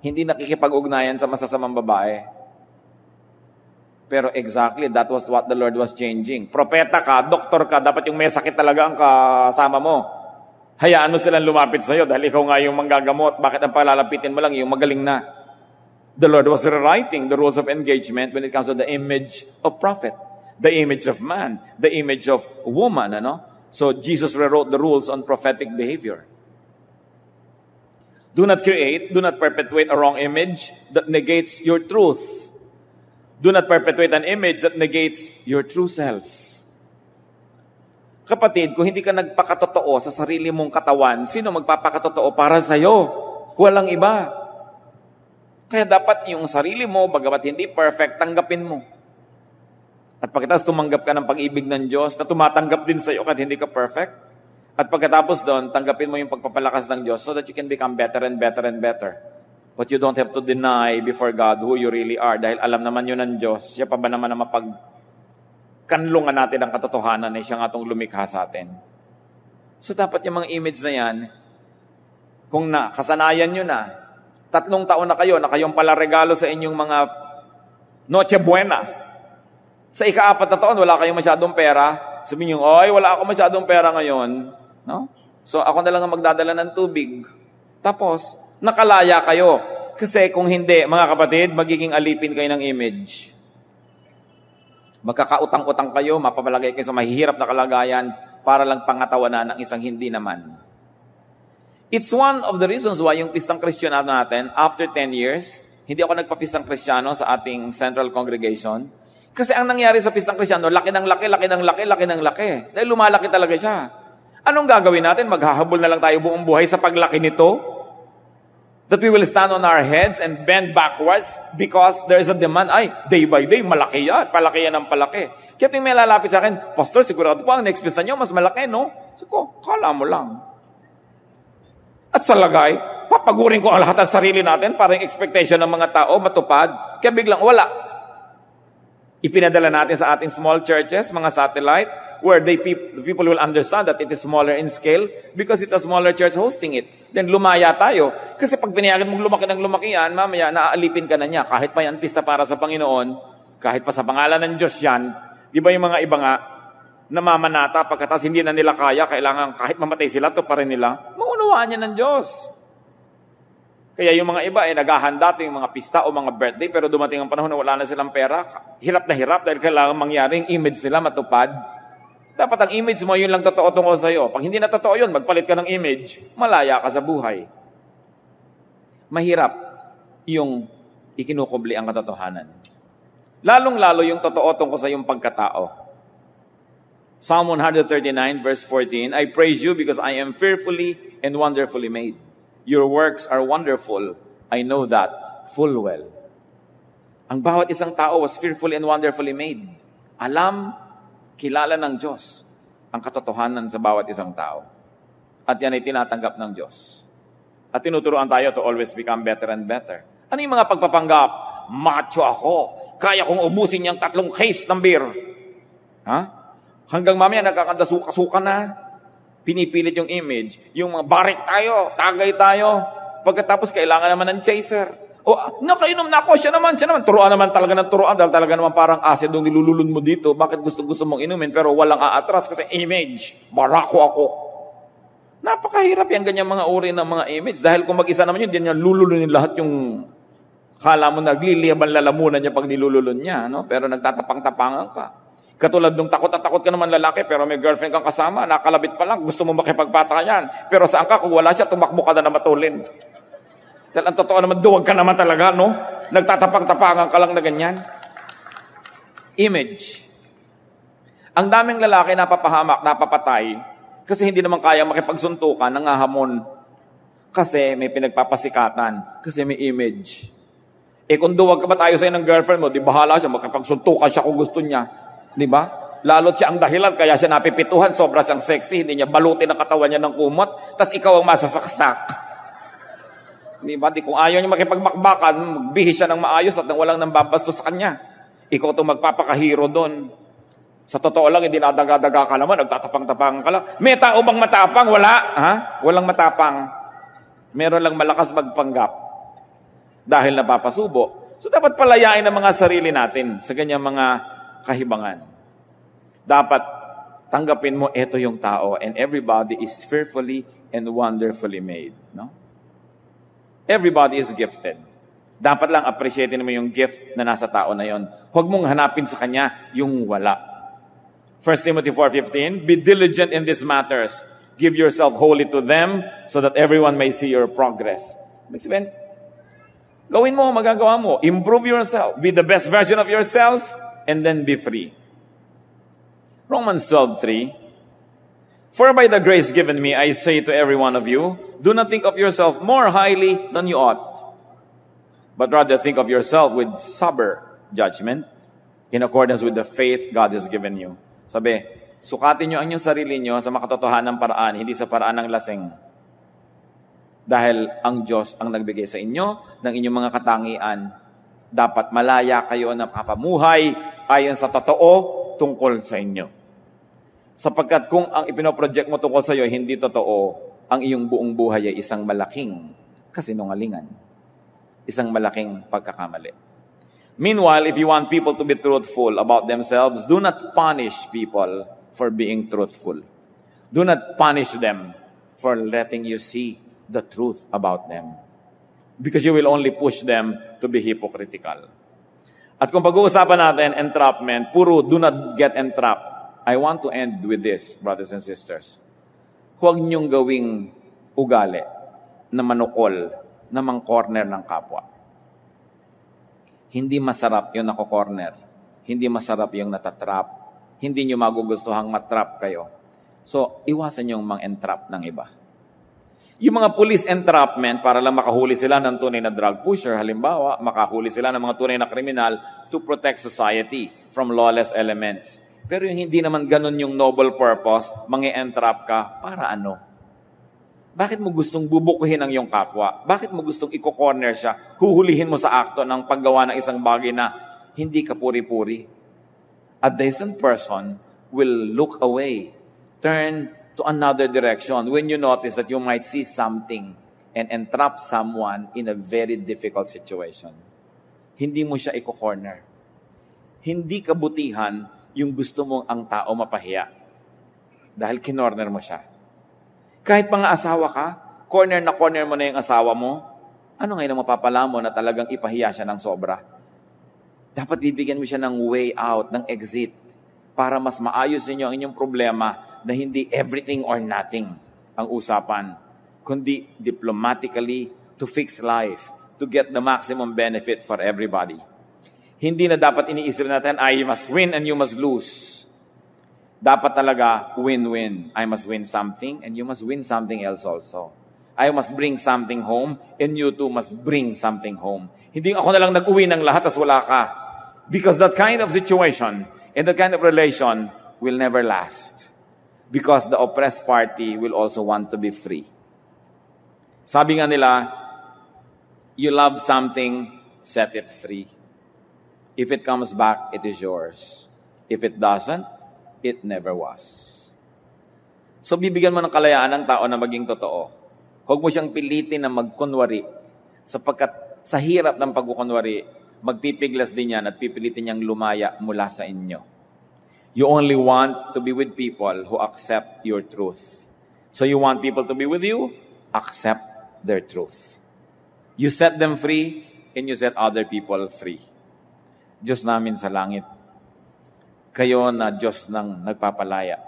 Hindi nakikipag-ugnayan sa masasamang babae. Pero exactly, that was what the Lord was changing. Propeta ka, doktor ka, dapat yung may sakit talaga ang kasama mo. Hayaan mo silang lumapit sa'yo dahil ikaw nga yung manggagamot. Bakit ang palalapitin mo lang yung magaling na? The Lord was rewriting the rules of engagement when it comes to the image of prophet. The image of man, the image of woman, ano? So Jesus rewrote the rules on prophetic behavior. Do not create, do not perpetuate a wrong image that negates your truth. Do not perpetuate an image that negates your true self. Kapatid, kung hindi ka nagpakatotoo sa sarili mong katawan, sino magpapakatotoo para sa'yo? Walang iba. Kaya dapat yung sarili mo, bagamat hindi perfect, tanggapin mo. At pagkatapos tumanggap ka ng pag-ibig ng Diyos na tumatanggap din sa iyo kahit hindi ka perfect. At pagkatapos doon, tanggapin mo yung pagpapalakas ng Diyos so that you can become better and better and better. But you don't have to deny before God who you really are dahil alam naman yun ng Diyos. Siya pa ba naman na mapagkanlungan natin ang katotohanan na siya nga itong lumikha sa atin. So dapat yung mga image na yan, kung kasanayan nyo na, 3 taon na kayong pala regalo sa inyong mga Noche Buena. Sa ika-4 na taon, wala kayong masyadong pera. Sabihin nyo, oy, wala ako masyadong pera ngayon. No? So, ako na lang ang magdadala ng tubig. Tapos, nakalaya kayo. Kasi kung hindi, mga kapatid, magiging alipin kayo ng image. Magkakautang-utang kayo, mapapalagay kayo sa mahihirap na kalagayan para lang pangatawanan ng isang hindi naman. It's one of the reasons why yung pistang Kristiyano natin, after 10 years, hindi ako nagpapistang Kristiyano sa ating central congregation. Kasi ang nangyari sa pistang Kristiyano, laki ng laki, laki ng laki, laki ng laki. Dahil lumalaki talaga siya. Anong gagawin natin? Maghahabol na lang tayo buong buhay sa paglaki nito? That we will stand on our heads and bend backwards because there is a demand. Ay, day by day, malaki yan. Palaki yan ng palaki. Kaya may lalapit sa akin, Pastor, sigurado po ang next pista nyo, mas malaki, no? Sabi ko, kala mo lang. At sa lagay, papagurin ko ang lahat ng sarili natin para yung expectation ng mga tao matupad. Kaya biglang wala. Ipinadala natin sa ating small churches, mga satellite, where the people will understand that it is smaller in scale because it's a smaller church hosting it. Then lumaya tayo. Kasi pag pinayagan mong lumaki ng lumaki yan, mamaya naaalipin ka na niya. Kahit pa yan pista para sa Panginoon, kahit pa sa pangalan ng Diyos yan, di ba yung mga iba nga, namamanata, pagkatas hindi na nila kaya, kailangan kahit mamatay sila, to pa rin nila, maunawaan niya ng Diyos. Kaya yung mga iba ay naghahanda yung mga pista o mga birthday, pero dumating ang panahon na wala na silang pera, hirap na hirap dahil kailangan mangyaring image nila matupad. Dapat ang image mo, yun lang totoo tungkol sa'yo. Pag hindi na totoo yun, magpalit ka ng image, malaya ka sa buhay. Mahirap yung ikinukubli ang katotohanan. Lalong-lalo yung totoo tungkol sa iyong pagkatao. Psalm 139 verse 14, I praise you because I am fearfully and wonderfully made. Your works are wonderful. I know that full well. Ang bawat isang tao was fearfully and wonderfully made. Alam, kilala ng Diyos ang katotohanan sa bawat isang tao. At yan ay tinatanggap ng Diyos. At tinuturuan tayo to always become better and better. Ano yung mga pagpapanggap? Macho ako. Kaya kong ubusin yung 3 case ng beer. Ha? Hanggang mamaya nagkakandasuka-suka na. Pinipilit yung image. Yung mga barik tayo, tagay tayo. Pagkatapos kailangan naman ng chaser. Nakainom na ako, siya naman. Turuan naman talaga ng turuan dahil talaga naman parang acid yung nilululun mo dito. Bakit gusto mong inumin pero walang aatras kasi image. Barako ako. Napakahirap yung ganyan mga uri ng mga image. Dahil kung mag-isa naman yun, din niya lululunin lahat yung kala mo nagliliyaban lalamunan niya pag nilululun niya. No? Pero nagtatapang-tapangan ka. Katulad nung takot na takot ka naman lalaki pero may girlfriend kang kasama, nakalabit pa lang, gusto mo makipagpatayan. Pero saan ka? Kung wala siya, tumakbo ka na matulin. Dahil ang totoo naman, duwag ka naman talaga, no? Nagtatapang-tapangan ka lang na ganyan. Image. Ang daming lalaki napapahamak, napapatay, kasi hindi naman kaya makipagsuntukan, nangahamon. Kasi may pinagpapasikatan, kasi may image. Kung duwag ka ba tayo sa'yo ng girlfriend mo, di bahala siya, makipagsuntukan siya kung gusto niya. Di ba? Lalo't siya ang dahilan, kaya siya napipituhan, sobra siyang sexy, hindi niya balutin ang katawan niya ng kumot, tas ikaw ang masasaksak. Di ba? Kung ayaw niya makipagbakbakan, magbihis siya ng maayos at nang walang nambabastos sa kanya. Ikaw itong magpapakahiro doon. Sa totoo lang, hindi nadagadaga ka naman, nagtatapang-tapang ka lang. May tao bang matapang? Wala. Ha? Walang matapang. Meron lang malakas magpanggap. Dahil napapasubo. So dapat palayain ang mga sarili natin sa ganyang mga kahibangan. Dapat tanggapin mo, ito yung tao and everybody is fearfully and wonderfully made. No? Everybody is gifted. Dapat lang appreciatein mo yung gift na nasa tao na yon. Huwag mong hanapin sa kanya yung wala. 1 Timothy 4:15, be diligent in these matters. Give yourself wholly to them so that everyone may see your progress. Ibig sabihin, gawin mo, magagawa mo. Improve yourself. Be the best version of yourself and then be free. Romans 12:3, for by the grace given me, I say to every one of you, do not think of yourself more highly than you ought, but rather think of yourself with sober judgment in accordance with the faith God has given you. Sabi, sukatin nyo ang inyong sarili nyo sa makatotohanan paraan, hindi sa paraan ng lasing. Dahil ang Diyos ang nagbigay sa inyo ng inyong mga katangian. Dapat malaya kayo na kapamuhay ayon sa totoo tungkol sa inyo. Sapagkat kung ang ipinoproject mo tungkol sa iyo hindi totoo, ang iyong buong buhay ay isang malaking kasinungalingan. Isang malaking pagkakamali. Meanwhile, if you want people to be truthful about themselves, do not punish people for being truthful. Do not punish them for letting you see the truth about them. Because you will only push them to be hypocritical. At kung pag-uusapan natin, entrapment, puro do not get entrapped. I want to end with this, brothers and sisters. Huwag niyong gawing ugali na manukol, na mang-corner ng kapwa. Hindi masarap yung nako-corner. Hindi masarap yung natatrap. Hindi niyo magugustuhang matrap kayo. So, iwasan yung mang-entrap ng iba. Yung mga police entrapment, para lang makahuli sila ng tunay na drug pusher, halimbawa, makahuli sila ng mga tunay na kriminal to protect society from lawless elements. Pero yung hindi naman ganun yung noble purpose, mang-entrap ka, para ano? Bakit mo gustong bubukuhin ang iyong kapwa? Bakit mo gustong i-corner siya? Huhulihin mo sa akto ng paggawa ng isang bagay na hindi ka puri-puri. A decent person will look away, turn to another direction when you notice that you might see something and entrap someone in a very difficult situation. Hindi mo siya i-corner. Hindi kabutihan yung gusto mong ang tao mapahiya dahil kinorner mo siya. Kahit mga asawa ka, corner na corner mo na yung asawa mo, ano ngayon ang mapapala mo na talagang ipahiya siya ng sobra? Dapat bibigyan mo siya ng way out, ng exit, para mas maayos ninyo ang inyong problema na hindi everything or nothing ang usapan, kundi diplomatically to fix life, to get the maximum benefit for everybody. Hindi na dapat iniisip natin, I must win and you must lose. Dapat talaga win-win. I must win something and you must win something else also. I must bring something home and you too must bring something home. Hindi ako na lang nag-uwi ng lahat tas wala ka. Because that kind of situation and that kind of relation will never last. Because the oppressed party will also want to be free. Sabi nga nila, You love something, set it free. If it comes back, it is yours. If it doesn't, it never was. So bibigyan mo ng kalayaan ng tao na maging totoo. Huwag mo siyang pilitin na magkunwari, sapagkat sa hirap ng pagkukunwari, magpipiglas din yan at pipilitin niyang lumaya mula sa inyo. You only want to be with people who accept your truth. So you want people to be with you? Accept their truth. You set them free, and you set other people free. Diyos namin sa langit, kayo na Diyos ng nagpapalaya.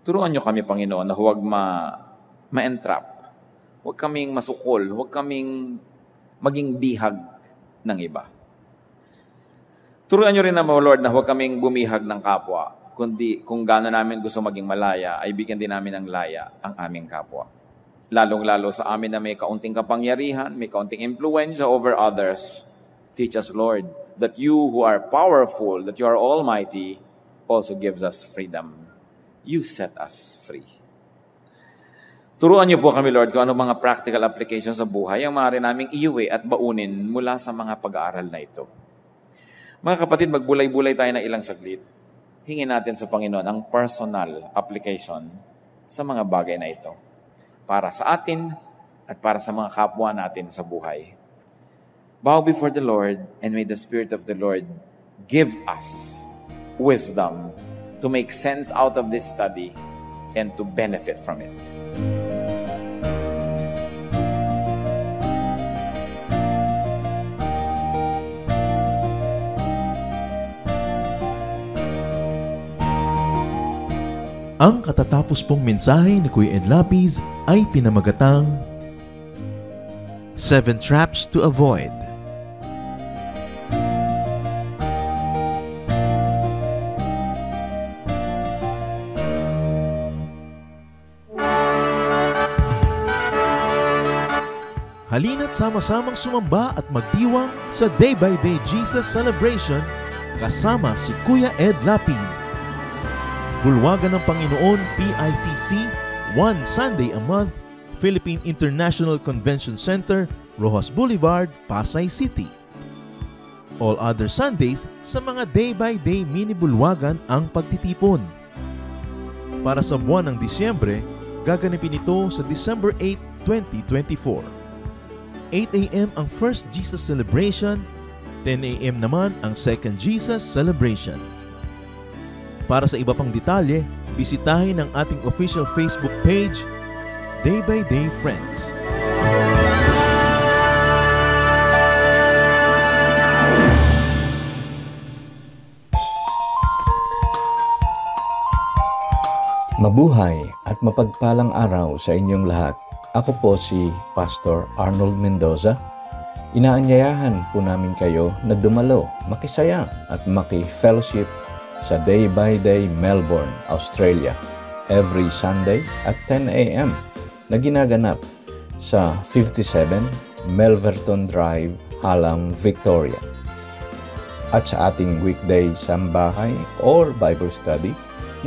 Turuan niyo kami, Panginoon, na huwag ma-entrap. Huwag kaming masukol. Huwag kaming maging bihag ng iba. Turuan niyo rin naman, Lord, na huwag kaming bumihag ng kapwa. Kundi kung gaano namin gusto maging malaya, ay bigyan din namin ng laya ang aming kapwa. Lalong-lalo sa amin na may kaunting kapangyarihan, may kaunting influensya over others. Teach us, Lord, that you who are powerful, that you are almighty, also gives us freedom. You set us free. Turuan niyo po kami, Lord, kung ano mga practical applications sa buhay ang maaari naming iuwi at baunin mula sa mga pag-aaral na ito. Mga kapatid, magbulay-bulay tayo na ilang saglit. Hingin natin sa Panginoon ang personal application sa mga bagay na ito para sa atin at para sa mga kapwa natin sa buhay. Bow before the Lord, and may the Spirit of the Lord give us wisdom to make sense out of this study and to benefit from it. Ang katatapos pong mensahe ni Kuya Ed Lapiz ay pinamagatang 7 Traps to Avoid. Halina't sama-samang sumamba at magdiwang sa Day by Day Jesus Celebration kasama si Kuya Ed Lapiz. Bulwagan ng Panginoon PICC, one Sunday a month, Philippine International Convention Center, Rojas Boulevard, Pasay City. All other Sundays sa mga Day by Day mini bulwagan ang pagtitipon. Para sa buwan ng Disyembre, gaganapin ito sa December 8, 2024. 8 a.m. ang First Jesus Celebration, 10 a.m. naman ang Second Jesus Celebration. Para sa iba pang detalye, bisitahin ang ating official Facebook page, Day by Day Friends. Mabuhay at mapagpalang araw sa inyong lahat. Ako po si Pastor Arnold Mendoza. Inaanyayahan po namin kayo na dumalo, makisaya at maki-fellowship sa Day by Day Melbourne, Australia every Sunday at 10 a.m. na ginaganap sa 57 Melverton Drive, Hallam, Victoria. At sa ating weekday sambahay or Bible study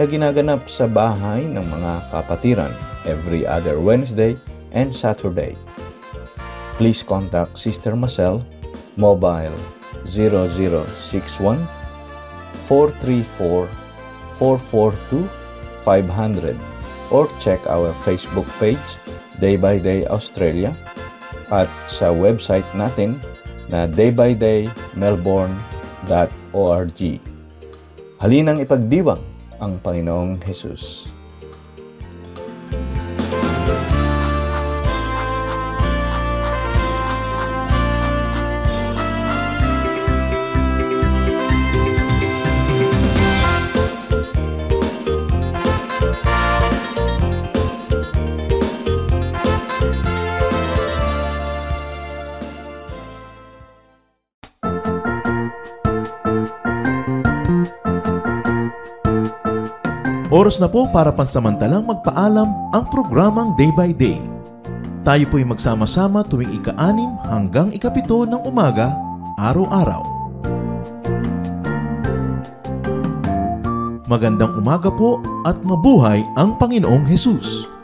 na ginaganap sa bahay ng mga kapatiran every other Wednesday and Saturday. Please contact Sister Marcel, mobile 0061 434 442 500 or check our Facebook page Day by Day Australia at sa website natin na daybydaymelbourne.org. Halinang ipagdiwang ang Panginoong Jesus. Oras na po para pansamantalang magpaalam ang programang Day by Day. Tayo po'y magsama-sama tuwing ika-6 hanggang ika-7 ng umaga, araw-araw. Magandang umaga po at mabuhay ang Panginoong Hesus!